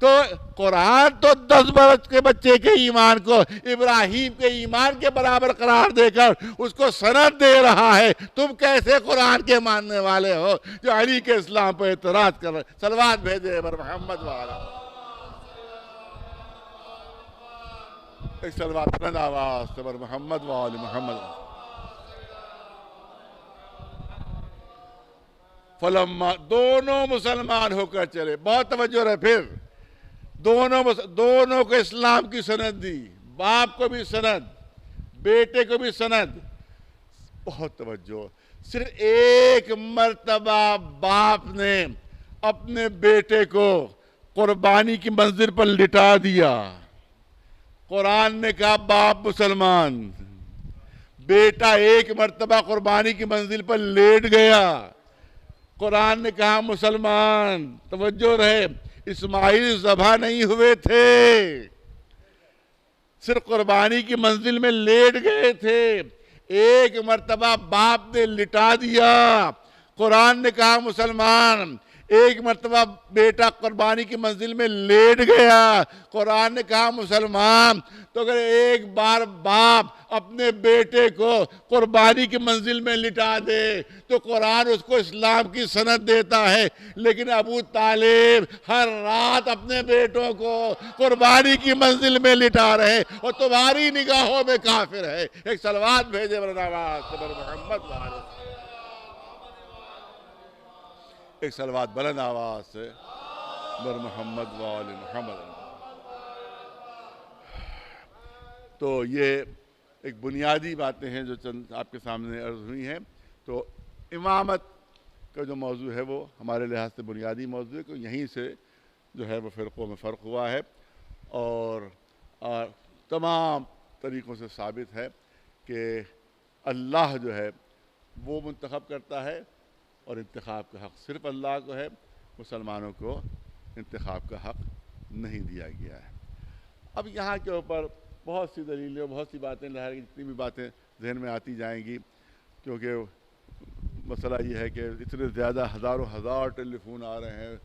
تو قرآن تو 10 برس کے بچے کے ایمان کو ابراہیم کے ایمان کے برابر قرار دے کر اس کو سند دے رہا ہے. تم کیسے قرآن کے ماننے والے ہو جو علی کے اسلام پر اعتراض کر رہے؟ صلوات بھیجے بر محمد والا. ایک صلوات بلند آواز سے بر محمد وآل محمد. فلما، دونوں مسلمان ہو کر چلے. بہت توجہ رہے. پھر دونوں کو اسلام کی سند دی، باپ کو بھی سند، بیٹے کو بھی سند. بہت توجہ. صرف ایک مرتبہ باپ نے اپنے بیٹے کو قربانی کی منزل پر لٹا دیا. قرآن نے کہا باپ مسلمان، بیٹا ایک مرتبہ قربانی کی منزل پر لیٹ گیا. قرآن نے کہا مسلمان. توجہ رہے. اسماعیل ذبح نہیں ہوئے تھے، صرف قربانی کی منزل میں لیٹ گئے تھے. ایک مرتبہ باپ نے لٹا دیا. قرآن نے کہا مسلمان. ایک مرتبہ بیٹا قربانی کی منزل میں لیٹ گیا. قرآن نے کہا مسلمان. تو اگر ایک بار باپ اپنے بیٹے کو قربانی کی منزل میں لٹا دے تو قرآن اس کو اسلام کی سند دیتا ہے. لیکن ابو طالب ہر رات اپنے بیٹوں کو قربانی کی منزل میں لٹا رہے اور تمہاری نگاہوں میں کافر ہے. ایک صلوات بھیجے محمد والے. ایک صلوات بلند آواز سے بر محمد وآل محمد. تو یہ ایک بنیادی باتیں ہیں جو چند آپ کے سامنے عرض ہوئی ہیں. تو امامت کا جو موضوع ہے وہ ہمارے لحاظ سے بنیادی موضوع ہے کہ یہیں سے جو ہے وہ فرقوں میں فرق ہوا ہے. اور تمام طریقوں سے ثابت ہے کہ اللہ جو ہے وہ منتخب کرتا ہے اور انتخاب کا حق صرف اللہ کو ہے. مسلمانوں کو انتخاب کا حق نہیں دیا گیا ہے. اب یہاں کے اوپر بہت سی دلیلیں، بہت سی باتیں، جتنی بھی باتیں ذہن میں آتی جائیں گی، کیونکہ مسئلہ یہ ہے کہ اتنے زیادہ ہزاروں ہزار ٹیلی فون آ رہے ہیں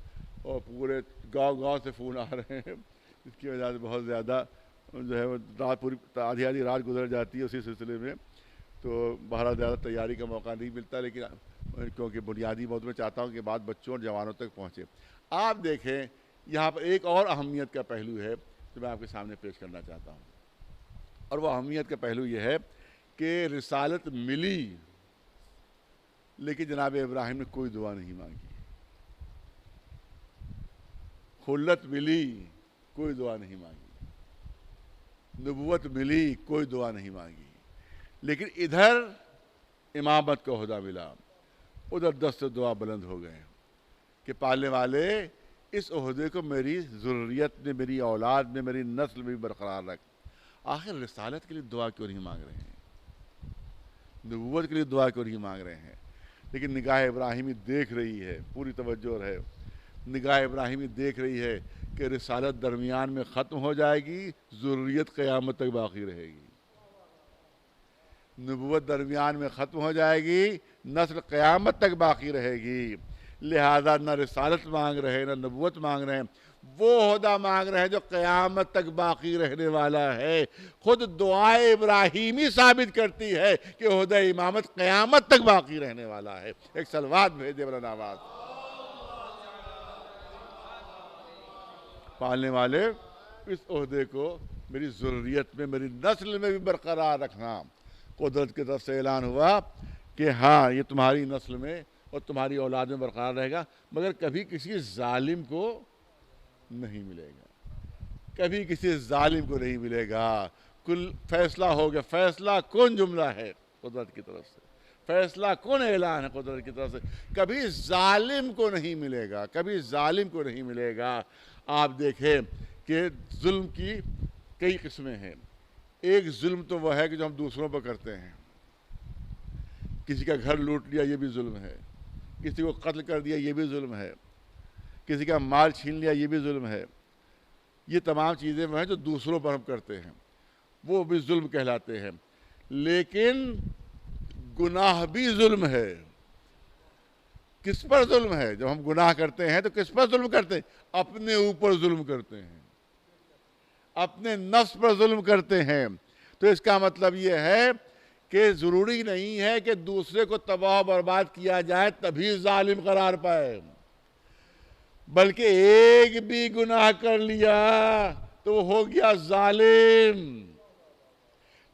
اور پورے گاؤں سے فون آ رہے ہیں، اس کی وجہ سے بہت زیادہ جو ہے وہ رات پوری آدھی رات گزر جاتی ہے اسی سلسلے میں. تو بہرحال زیادہ تیاری کا موقع نہیں ملتا، لیکن کیونکہ بنیادی موضوع میں چاہتا ہوں کہ بات بچوں اور جوانوں تک پہنچے. آپ دیکھیں یہاں پر ایک اور اہمیت کا پہلو ہے جو میں آپ کے سامنے پیش کرنا چاہتا ہوں، اور وہ اہمیت کا پہلو یہ ہے کہ رسالت ملی لیکن جناب ابراہیم نے کوئی دعا نہیں مانگی. خلت ملی، کوئی دعا نہیں مانگی. نبوت ملی، کوئی دعا نہیں مانگی. لیکن ادھر امامت کا عہدہ ملا، ادھر دست دعا بلند ہو گئے کہ پالنے والے اس عہدے کو میری ذریت میں، میری اولاد میں، میری نسل میں برقرار رکھ. آخر رسالت کے لیے دعا کیوں نہیں مانگ رہے ہیں؟ نبوت کے لیے دعا کیوں نہیں مانگ رہے ہیں؟ لیکن نگاہ ابراہیمی دیکھ رہی ہے، پوری توجہ ہے. نگاہ ابراہیمی دیکھ رہی ہے کہ رسالت درمیان میں ختم ہو جائے گی، ضروریت قیامت تک باقی رہے گی۔ نبوت درمیان میں ختم ہو جائے گی، نسل قیامت تک باقی رہے گی۔ لہذا نہ رسالت مانگ رہے نہ نبوت مانگ رہے ہیں، وہ عہدہ مانگ رہے ہیں جو قیامت تک باقی رہنے والا ہے۔ خود دعائے ابراہیمی ثابت کرتی ہے کہ عہدہ امامت قیامت تک باقی رہنے والا ہے۔ ایک صلوات بھیجے مولانا آواز پالنے والے، اس عہدے کو میری ضروریت میں، میری نسل میں بھی برقرار رکھنا۔ قدرت کی طرف سے اعلان ہوا کہ ہاں یہ تمہاری نسل میں اور تمہاری اولاد میں برقرار رہے گا، مگر کبھی کسی ظالم کو نہیں ملے گا، کبھی کسی ظالم کو نہیں ملے گا۔ کل فیصلہ ہو گیا، فیصلہ کون جملہ ہے قدرت کی طرف سے، فیصلہ کون اعلان ہے قدرت کی طرف سے، کبھی ظالم کو نہیں ملے گا، کبھی ظالم کو نہیں ملے گا۔ آپ دیکھیں کہ ظلم کی کئی قسمیں ہیں۔ ایک ظلم تو وہ ہے کہ جو ہم دوسروں پر کرتے ہیں، کسی کا گھر لوٹ لیا یہ بھی ظلم ہے، کسی کو قتل کر دیا یہ بھی ظلم ہے، کسی کا مال چھین لیا یہ بھی ظلم ہے۔ یہ تمام چیزیں وہ ہیں جو دوسروں پر ہم کرتے ہیں، وہ بھی ظلم کہلاتے ہیں۔ لیکن گناہ بھی ظلم ہے۔ کس پر ظلم ہے؟ جب ہم گناہ کرتے ہیں تو کس پر ظلم کرتے ہیں؟ اپنے اوپر ظلم کرتے ہیں، اپنے نفس پر ظلم کرتے ہیں۔ تو اس کا مطلب یہ ہے کہ ضروری نہیں ہے کہ دوسرے کو تباہ و برباد کیا جائے تبھی ظالم قرار پائے، بلکہ ایک بھی گناہ کر لیا تو وہ ہو گیا ظالم۔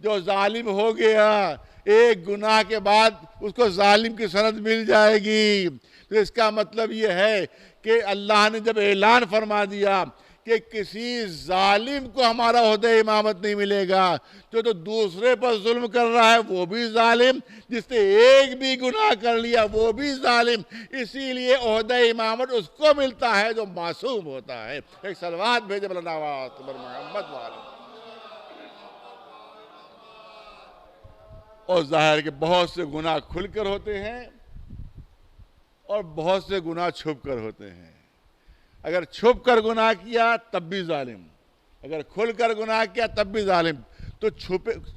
جو ظالم ہو گیا، ایک گناہ کے بعد اس کو ظالم کی سند مل جائے گی۔ تو اس کا مطلب یہ ہے کہ اللہ نے جب اعلان فرما دیا کہ کسی ظالم کو ہمارا عہدہ امامت نہیں ملے گا، تو دوسرے پر ظلم کر رہا ہے وہ بھی ظالم، جس نے ایک بھی گناہ کر لیا وہ بھی ظالم۔ اسی لیے عہدہ امامت اس کو ملتا ہے جو معصوم ہوتا ہے۔ ایک صلوات بھیجے مولانا آواز پر محمد والے۔ اور ظاہر کہ بہت سے گناہ کھل کر ہوتے ہیں اور بہت سے گناہ چھپ کر ہوتے ہیں۔ اگر چھپ کر گناہ کیا تب بھی ظالم، اگر کھل کر گناہ کیا تب بھی ظالم۔ تو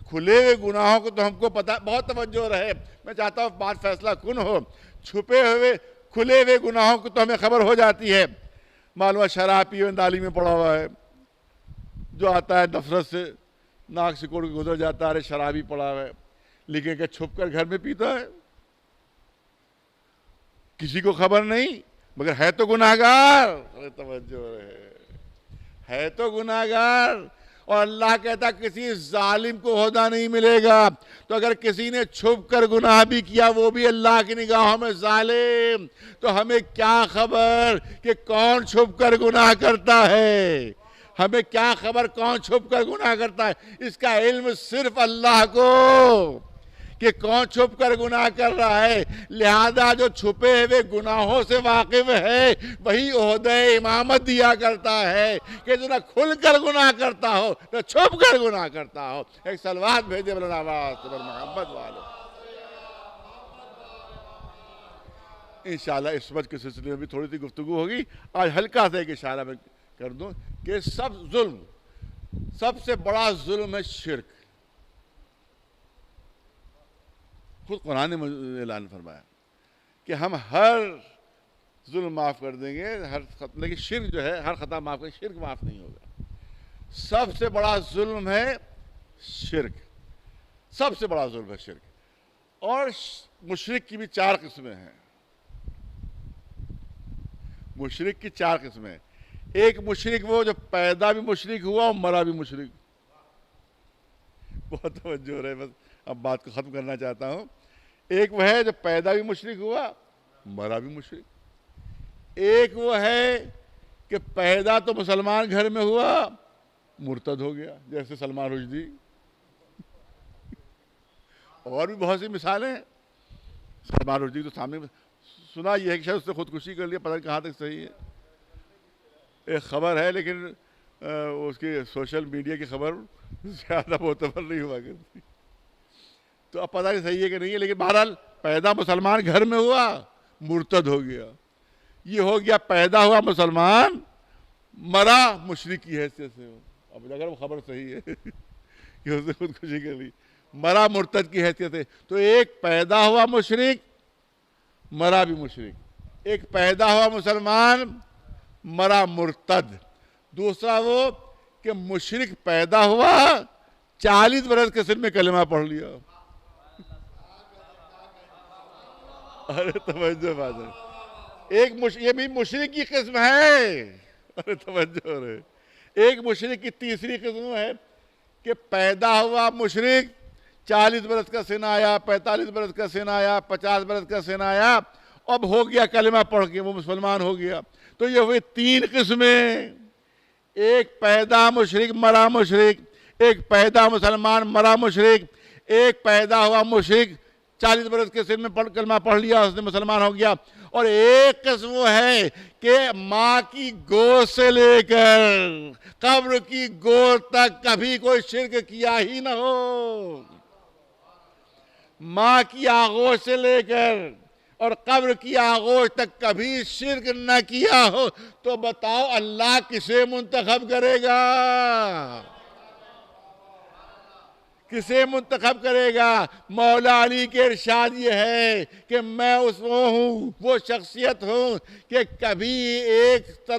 کھلے ہوئے گناہوں کو تو ہم کو پتہ، بہت توجہ رہے، میں چاہتا ہوں بات فیصلہ کن ہو۔ چھپے ہوئے کھلے ہوئے گناہوں کو تو ہمیں خبر ہو جاتی ہے۔ معلوم ہے شراب پیے نالی میں پڑا ہوا ہے، جو آتا ہے نفرت سے ناک سکوڑ کے گزر جاتا ہے، ارے شرابی پڑا ہوا ہے۔ لیکن کہ چھپ کر گھر میں پیتا ہے، کسی کو خبر نہیں، مگر ہے تو گناہگار۔ توجہ ہے تو گناہگار۔ اور اللہ کہتا کسی ظالم کو عہدہ نہیں ملے گا۔ تو اگر کسی نے چھپ کر گناہ بھی کیا وہ بھی اللہ کی نگاہوں میں ظالم، تو ہمیں کیا خبر کہ کون چھپ کر گناہ کرتا ہے؟ ہمیں کیا خبر کون چھپ کر گناہ کرتا ہے؟ اس کا علم صرف اللہ کو کہ کون چھپ کر گناہ کر رہا ہے۔ لہذا جو چھپے ہوئے گناہوں سے واقف ہے وہی عہدہ امامت دیا کرتا ہے کہ جو نہ کھل کر گناہ کرتا ہو نہ چھپ کر گناہ کرتا ہو۔ ایک صلوات بھیجے مولانا آواز پر محمد والے۔ انشاءاللہ اس وقت کے سلسلے میں بھی تھوڑی سی گفتگو ہوگی۔ آج ہلکا سا ایک اشارہ میں کر دوں کہ سب سے بڑا ظلم ہے شرک۔ خود قرآن نے اعلان فرمایا کہ ہم ہر ظلم معاف کر دیں گے، لیکن شرک جو ہے ہر خطا معاف کریں، شرک معاف نہیں ہوگا۔ سب سے بڑا ظلم ہے شرک، سب سے بڑا ظلم ہے شرک۔ اور مشرک کی بھی 4 قسمیں ہیں، مشرک کی 4 قسمیں۔ ایک مشرک وہ جو پیدا بھی مشرک ہوا اور مرا بھی مشرک۔ بہت توجہ ہو رہے، بس اب بات کو ختم کرنا چاہتا ہوں۔ ایک وہ ہے جو پیدا بھی مشرک ہوا مرا بھی مشرک۔ ایک وہ ہے کہ پیدا تو مسلمان گھر میں ہوا مرتد ہو گیا، جیسے سلمان رشدی۔ اور بھی بہت سی مثالیں ہیں۔ سلمان رشدی تو سامنے سنا یہ ہے کہ شاید اس نے خودکشی کر لیا، پتہ نہیں کہاں تک صحیح ہے۔ ایک خبر ہے لیکن اس کی سوشل میڈیا کی خبر زیادہ معتبر نہیں ہوا کرتی، تو اب پتہ نہیں صحیح ہے کہ نہیں ہے، لیکن بہرحال پیدا مسلمان گھر میں ہوا مرتد ہو گیا۔ یہ ہو گیا پیدا ہوا مسلمان، مرا مشرک کی حیثیت سے. اب اگر وہ خبر صحیح ہے کہ اس نے خودکشی کر لی، مرا مرتد کی حیثیت سے. تو ایک پیدا ہوا مشرک، مرا بھی مشرک. ایک پیدا ہوا مسلمان، مرا مرتد. دوسرا وہ کہ مشرک پیدا ہوا، 40 برس کے سن میں کلمہ پڑھ لیا. ارے توجہ بات، یہ بھی مشرک کی قسم ہے. ارے توجہ رہے. ایک مشرک کی تیسری قسم ہے کہ پیدا ہوا مشرک، 40 برس کا سن آیا، 45 برس کا سن آیا، 50 برس کا سن آیا، اب ہو گیا کلمہ پڑھ کے وہ مسلمان ہو گیا. تو یہ ہوئی 3 قسمیں. ایک پیدا مشرک مرا مشرک، ایک پیدا مسلمان مرا مشرک، ایک پیدا ہوا مشرک 40 برس کے سن میں کلمہ پڑھ لیا، اس نے مسلمان ہو گیا. اور ایک قسم وہ ہے کہ ماں کی گود سے لے کر قبر کی گود تک کبھی کوئی شرک کیا ہی نہ ہو. ماں کی آغوش سے لے کر اور قبر کی آغوش تک کبھی شرک نہ کیا ہو. تو بتاؤ اللہ کسے منتخب کرے گا؟ کسے منتخب کرے گا؟ مولا علی کے ارشاد یہ ہے کہ میں وہ شخصیت ہوں کہ کبھی ایک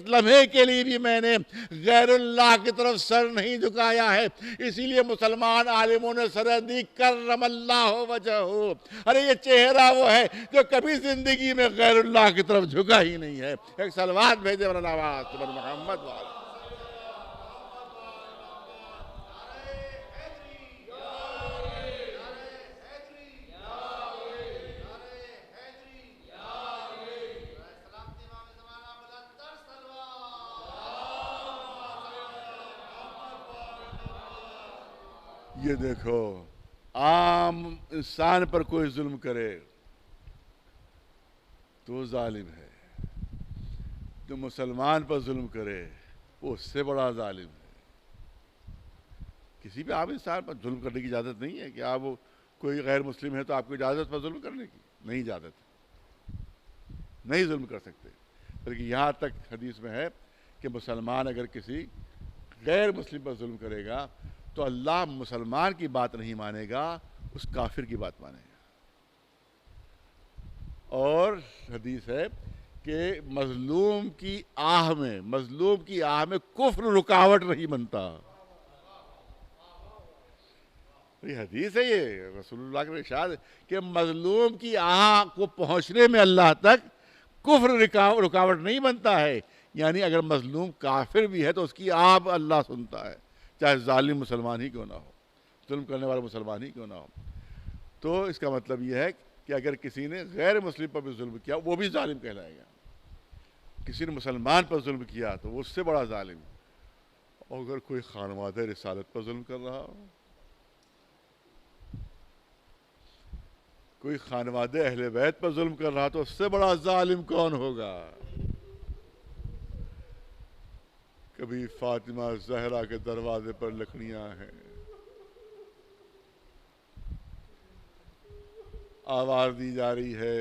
لمحے کے لیے بھی میں نے غیر اللہ کی طرف سر نہیں جھکایا ہے. اسی لیے مسلمان عالموں نے سر دی کرم اللہ وجہہ. ارے یہ چہرہ وہ ہے جو کبھی زندگی میں غیر اللہ کی طرف جھکا ہی نہیں ہے. ایک صلوات بھیجے مولانا آواز محمد والا. یہ دیکھو، عام انسان پر کوئی ظلم کرے تو ظالم ہے، جو مسلمان پر ظلم کرے وہ اس سے بڑا ظالم ہے. کسی بھی عام انسان پر ظلم کرنے کی اجازت نہیں ہے کہ آپ کوئی غیر مسلم ہے تو آپ کو اجازت پر ظلم کرنے کی نہیں، اجازت نہیں ظلم کر سکتے. بلکہ یہاں تک حدیث میں ہے کہ مسلمان اگر کسی غیر مسلم پر ظلم کرے گا تو اللہ مسلمان کی بات نہیں مانے گا، اس کافر کی بات مانے گا. اور حدیث ہے کہ مظلوم کی آہ میں کفر رکاوٹ نہیں بنتا. یہ حدیث ہے، یہ رسول اللہ کا ارشاد ہے کہ مظلوم کی آہ کو پہنچنے میں اللہ تک کفر رکاوٹ نہیں بنتا ہے. یعنی اگر مظلوم کافر بھی ہے تو اس کی آہ اللہ سنتا ہے، چاہے ظالم مسلمان ہی کیوں نہ ہو، ظلم کرنے والا مسلمان ہی کیوں نہ ہو. تو اس کا مطلب یہ ہے کہ اگر کسی نے غیر مسلم پر بھی ظلم کیا وہ بھی ظالم کہلائے گا. کسی نے مسلمان پر ظلم کیا تو وہ اس سے بڑا ظالم. اور اگر کوئی خانوادہ رسالت پر ظلم کر رہا ہو، کوئی خانوادہ اہل بیت پر ظلم کر رہا تو اس سے بڑا ظالم کون ہوگا؟ کبھی فاطمہ زہرا کے دروازے پر لکڑیاں ہیں، آواز دی جا رہی ہے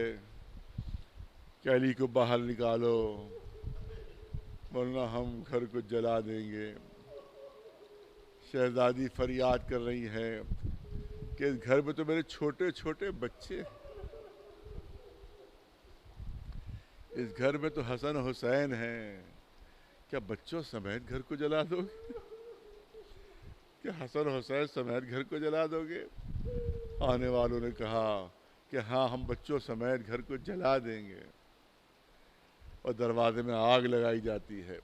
کہ علی کو باہر نکالو ورنہ ہم گھر کو جلا دیں گے. شہزادی فریاد کر رہی ہے کہ اس گھر میں تو میرے چھوٹے چھوٹے بچے، اس گھر میں تو حسن حسین ہیں، کیا بچوں سمیت گھر کو جلا دو گے؟ کیا حسن حسین سمیت گھر کو جلا دو گے؟ آنے والوں نے کہا کہ ہاں ہم بچوں سمیت گھر کو جلا دیں گے. اور دروازے میں آگ لگائی جاتی ہے،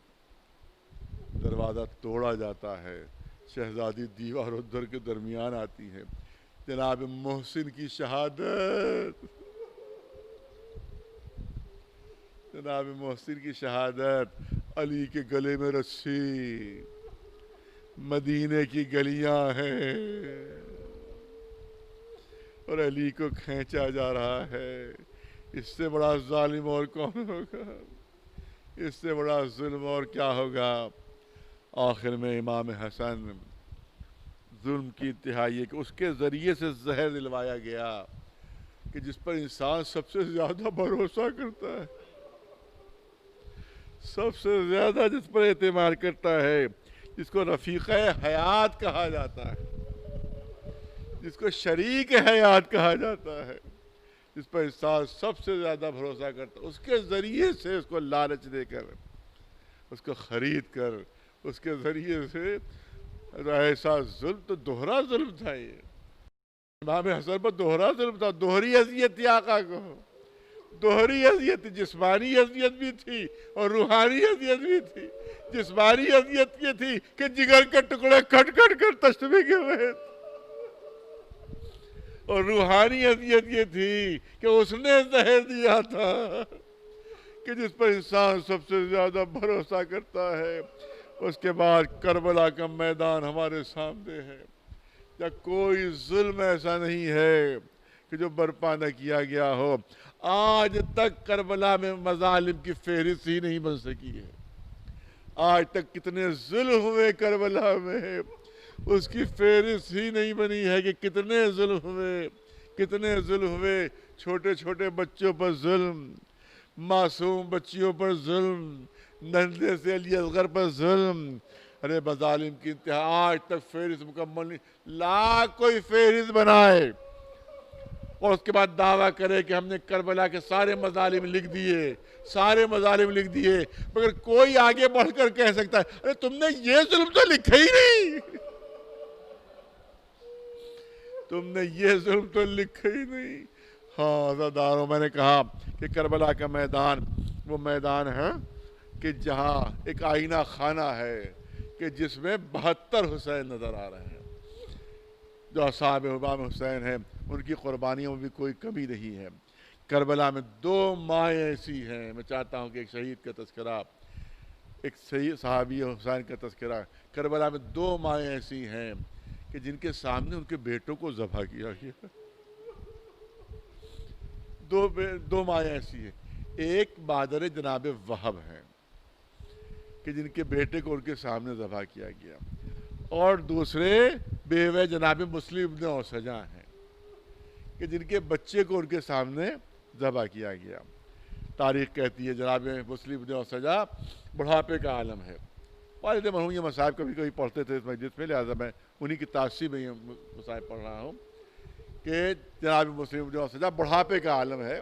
دروازہ توڑا جاتا ہے، شہزادی دیوار و در کے درمیان آتی ہے. جناب محسن کی شہادت، جناب محسن کی شہادت، علی کے گلے میں رسی، مدینے کی گلیاں ہیں اور علی کو کھینچا جا رہا ہے. اس سے بڑا ظالم اور کون ہوگا؟ اس سے بڑا ظلم اور کیا ہوگا؟ آخر میں امام حسن ظلم کی انتہائی ہے کہ اس کے ذریعے سے زہر دلوایا گیا کہ جس پر انسان سب سے زیادہ بھروسہ کرتا ہے، سب سے زیادہ جس پر اعتماد کرتا ہے، جس کو رفیقہ حیات کہا جاتا ہے، جس کو شریک حیات کہا جاتا ہے، جس پر انسان سب سے زیادہ بھروسہ کرتا ہے، اس کے ذریعے سے اس کو لالچ دے کر، اس کو خرید کر، اس کے ذریعے سے ایسا ظلم، تو دوہرا ظلم تھا یہ۔ امام حسن پر دوہرا ظلم تھا، دوہری اذیت تھی آقا کو، دوہری اذیت، جسمانی اذیت بھی تھی اور روحانی اذیت بھی تھی۔ جسمانی اذیت یہ تھی کہ جگر کے ٹکڑے کٹ کٹ کر تشبیہ کے ہوئے، اور روحانی اذیت یہ تھی کہ اس نے زہر دیا تھا کہ جس پر انسان سب سے زیادہ بھروسہ کرتا ہے۔ اس کے بعد کربلا کا میدان ہمارے سامنے ہے، یا کوئی ظلم ایسا نہیں ہے کہ جو برپا نہ کیا گیا ہو۔ آج تک کربلا میں مظالم کی فہرست ہی نہیں بن سکی ہے۔ آج تک کتنے ظلم ہوئے کربلا میں، اس کی فہرست ہی نہیں بنی ہے کہ کتنے ظلم ہوئے، کتنے ظلم ہوئے۔ چھوٹے چھوٹے بچوں پر ظلم، معصوم بچیوں پر ظلم، ننھے سے علی اصغر پر ظلم۔ ارے مظالم کی انتہا آج تک فہرست مکمل نہیں۔ لاکھ کوئی فہرست بنائے اور اس کے بعد دعویٰ کرے کہ ہم نے کربلا کے سارے مظالم لکھ دیے، سارے مظالم لکھ دیے، مگر کوئی آگے بڑھ کر کہہ سکتا ہے ارے تم نے یہ ظلم تو لکھا ہی نہیں، تم نے یہ ظلم تو لکھا ہی نہیں۔ ہاں عزاداروں، میں نے کہا کہ کربلا کا میدان وہ میدان ہے کہ جہاں ایک آئینہ خانہ ہے کہ جس میں 72 حسین نظر آ رہے ہیں۔ جو اصحاب امام حسین ہیں ان کی قربانیوں میں بھی کوئی کمی نہیں ہے۔ کربلا میں 2 مائیں ایسی ہیں، میں چاہتا ہوں کہ ایک شہید کا تذکرہ، ایک صحابی حسین کا تذکرہ۔ کربلا میں 2 مائیں ایسی ہیں کہ جن کے سامنے ان کے بیٹوں کو ذبح کیا گیا۔ 2 مائیں ایسی ہیں، ایک مادر جناب وہب ہیں کہ جن کے بیٹے کو ان کے سامنے ذبح کیا گیا، اور دوسرے بیوے جناب مسلم ابن اوسجا ہیں کہ جن کے بچے کو ان کے سامنے ذبح کیا گیا۔ تاریخ کہتی ہے جناب مسلم ابن اوسجا بڑھاپے کا عالم ہے۔ والد مرحوم یہ مصائب کبھی کبھی پڑھتے تھے اس مسجد میں، لہٰذا میں انہی کی تاثیر میں یہ مصائب پڑھ رہا ہوں کہ جناب مسلم ابن اوسجا بڑھاپے کا عالم ہے،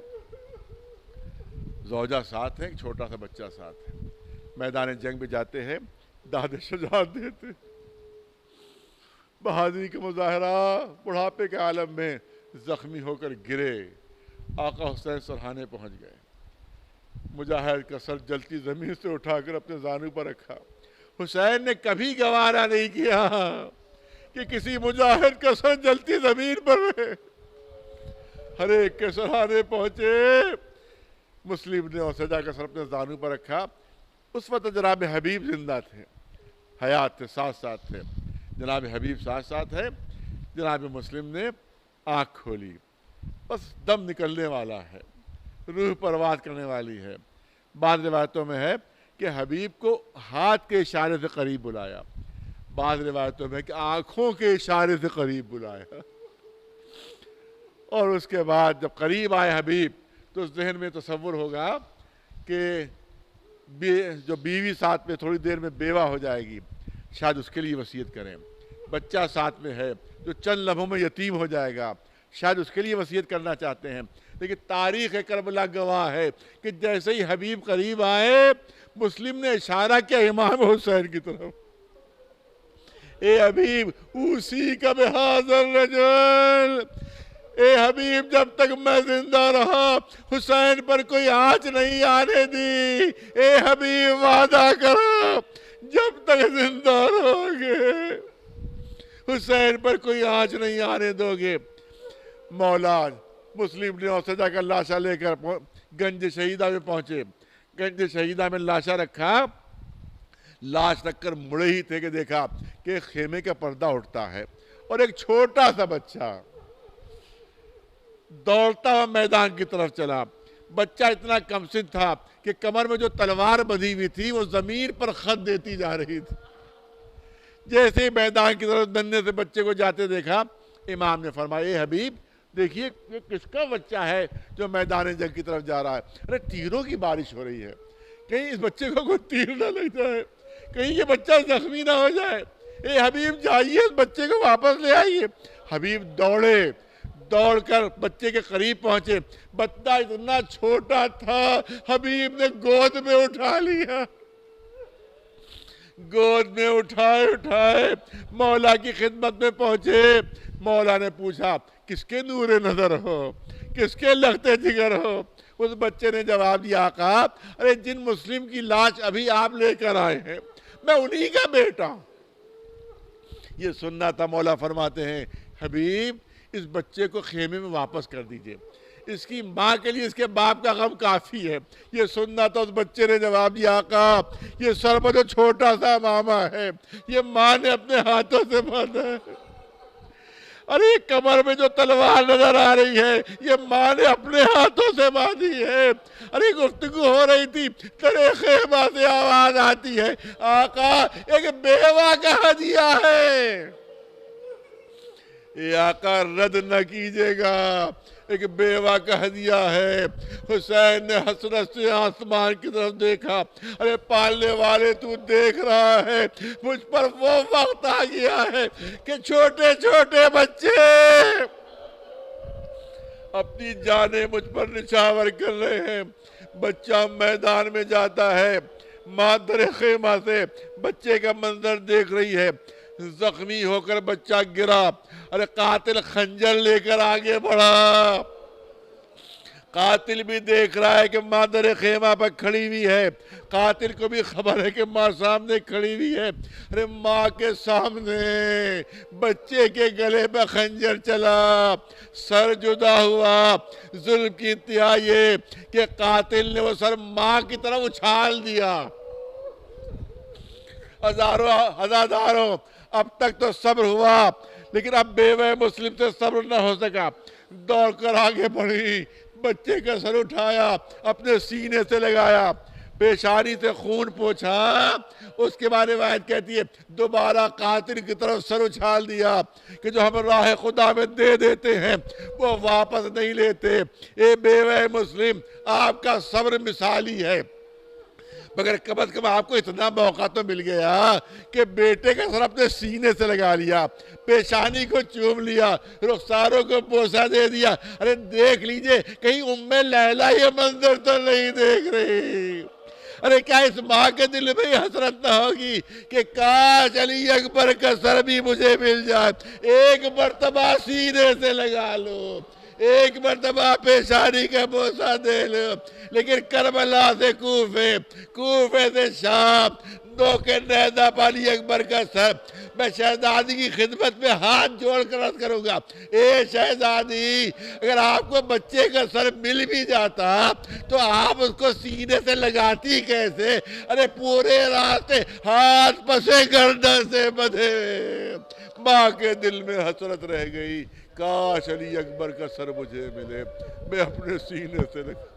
زوجہ ساتھ ہے، ایک چھوٹا سا بچہ ساتھ ہے، میدان جنگ میں جاتے ہیں، داد شجاعت دیتے، بہادری کا مظاہرہ، بڑھاپے کے عالم میں زخمی ہو کر گرے، آقا حسین سرحانے پہنچ گئے، مجاہد کا سر جلتی زمین سے اٹھا کر اپنے زانو پر رکھا۔ حسین نے کبھی گوارا نہیں کیا کہ کسی مجاہد کا سر جلتی زمین پر رہے۔ ہر ایک کے سرحانے پہنچے، مسلم نے اوسجا کا سر اپنے زانو پر رکھا۔ اس وقت جناب حبیب زندہ تھے، حیات تھے، ساتھ ساتھ تھے، جناب حبیب ساتھ ساتھ ہے۔ جناب مسلم نے آنکھ کھولی، بس دم نکلنے والا ہے، روح پرواز کرنے والی ہے۔ بعض روایتوں میں ہے کہ حبیب کو ہاتھ کے اشارے سے قریب بلایا، بعض روایتوں میں کہ آنکھوں کے اشارے سے قریب بلایا، اور اس کے بعد جب قریب آئے حبیب تو ذہن میں تصور ہوگا کہ جو بیوی ساتھ میں تھوڑی دیر میں بیوہ ہو جائے گی، شاید اس کے لیے وصیت کریں، بچہ ساتھ میں ہے جو چند لمحوں میں یتیم ہو جائے گا، شاید اس کے لیے وصیت کرنا چاہتے ہیں۔ لیکن تاریخ کربلا گواہ ہے کہ جیسے ہی حبیب قریب آئے، مسلم نے اشارہ کیا امام حسین کی طرف، اے حبیب اوصیک بہذا الرجل، اے حبیب جب تک میں زندہ رہا حسین پر کوئی آنچ نہیں آنے دی، اے حبیب وعدہ کرو جب تک زندہ رہو گے حسین پر کوئی آنچ نہیں آنے دو گے۔ مولا مسلم نے اوسجا کا لاشا لے کر گنج شہیدہ میں پہنچے، گنج شہیدہ میں لاشا رکھا، لاش رکھ کر مڑے ہی تھے کہ دیکھا کہ خیمے کا پردہ اٹھتا ہے اور ایک چھوٹا سا بچہ دوڑتا ہوا میدان کی طرف چلا۔ بچہ اتنا کمسن تھا کہ کمر میں جو تلوار بندھی ہوئی تھی وہ زمین پر خط دیتی جا رہی تھی۔ جیسے ہی میدان کی طرف ننھے سے بچے کو جاتے دیکھا، امام نے فرمایا اے حبیب دیکھیے یہ کس کا بچہ ہے جو میدان جنگ کی طرف جا رہا ہے؟ ارے تیروں کی بارش ہو رہی ہے، کہیں اس بچے کو کوئی تیر نہ لگ جائے، کہیں یہ بچہ زخمی نہ ہو جائے، اے حبیب جائیے اس بچے کو واپس لے آئیے۔ حبیب دوڑ کر بچے کے قریب پہنچے، بچہ اتنا چھوٹا تھا، حبیب نے گود میں اٹھا لیا، گود میں اٹھائے مولا کی خدمت میں پہنچے۔ مولا نے پوچھا کس کے نور نظر ہو، کس کے لگتے جگر ہو؟ اس بچے نے جواب دیا آقا ارے جن مسلم کی لاش ابھی آپ لے کر آئے ہیں میں انہی کا بیٹا ہوں۔ یہ سننا تھا، مولا فرماتے ہیں حبیب اس بچے کو خیمے میں واپس کر دیجئے، اس کی ماں کے لیے اس کے باپ کا غم کافی ہے۔ یہ سننا تھا، اس بچے نے جواب دیا آقا یہ سر پر جو چھوٹا سا ماما ہے یہ ماں نے اپنے ہاتھوں سے باندھا ہے، ارے کمر میں جو تلوار نظر آ رہی ہے یہ ماں نے اپنے ہاتھوں سے باندھی ہے۔ ارے گفتگو ہو رہی تھی، تیرے خیمہ سے آواز آتی ہے آقا ایک بیوہ کا ہدیہ ہے۔ اے آقا رد نہ کیجئے گا، ایک بیوہ کا ہدیہ ہے۔ حسین نے حسرت سے آسمان کی طرف دیکھا، ارے پالنے والے تو دیکھ رہا ہے مجھ پر وہ وقت آ گیا ہے کہ چھوٹے چھوٹے بچے اپنی جانیں مجھ پر نچھاور کر رہے ہیں۔ بچہ میدان میں جاتا ہے، ماں در خیمہ سے بچے کا منظر دیکھ رہی ہے، زخمی ہو کر بچہ گرا، ارے قاتل خنجر لے کر آگے بڑھا، قاتل بھی دیکھ رہا ہے کہ ماں در خیمہ پر کھڑی ہوئی ہے، قاتل کو بھی خبر ہے کہ ماں سامنے کھڑی ہوئی ہے، ارے ماں کے سامنے بچے کے گلے پہ خنجر چلا، سر جدا ہوا۔ ظلم کی انتہا یہ کہ قاتل نے وہ سر ماں کی طرف اچھال دیا۔ ہزاروں اب تک تو صبر ہوا لیکن اب بیوہ مسلم سے صبر نہ ہو سکا، دوڑ کر آگے بڑھی، بچے کا سر اٹھایا، اپنے سینے سے لگایا، پیشانی سے خون پوچھا، اس کے بعد روایت کہتی ہے دوبارہ قاتل کی طرف سر اچھال دیا کہ جو ہم راہ خدا میں دے دیتے ہیں وہ واپس نہیں لیتے۔ اے بیوہ مسلم آپ کا صبر مثالی ہے، مگر کم از کم آپ کو اتنا موقع تو مل گیا کہ بیٹے کا سر اپنے سینے سے لگا لیا، پیشانی کو چوم لیا، رخساروں کو بوسہ دے دیا۔ ارے دیکھ لیجئے کہیں ام لیلہ یہ منظر تو نہیں دیکھ رہی؟ ارے کیا اس ماں کے دل میں یہ حسرت نہ ہوگی کہ کاش علی اکبر کا سر بھی مجھے مل جائے، ایک مرتبہ سینے سے لگا لو، ایک مرتبہ پیشانی کا بوسہ دے لو۔ لیکن کربلا سے کوفے سے شام، دو کے نیزہ علی اکبر کا سر، میں شہزادی کی خدمت میں ہاتھ جوڑ کر عرض کروں گا اے شہزادی اگر آپ کو بچے کا سر مل بھی جاتا تو آپ اس کو سینے سے لگاتی کیسے؟ ارے پورے راستے ہاتھ پسے گردن سے بدھے۔ ماں کے دل میں حسرت رہ گئی، کاش علی اکبر کا سر مجھے ملے، میں اپنے سینے سے لگا۔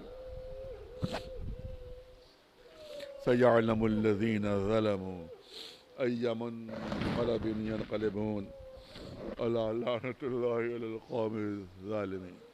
سَيَعْلَمُ الَّذِينَ ظَلَمُوا أَيَّ مُنقَلَبٍ يَنقَلِبُونَ أَلَا لَعْنَةُ اللَّهِ عَلَى الْقَوْمِ الظَّالِمِينَ۔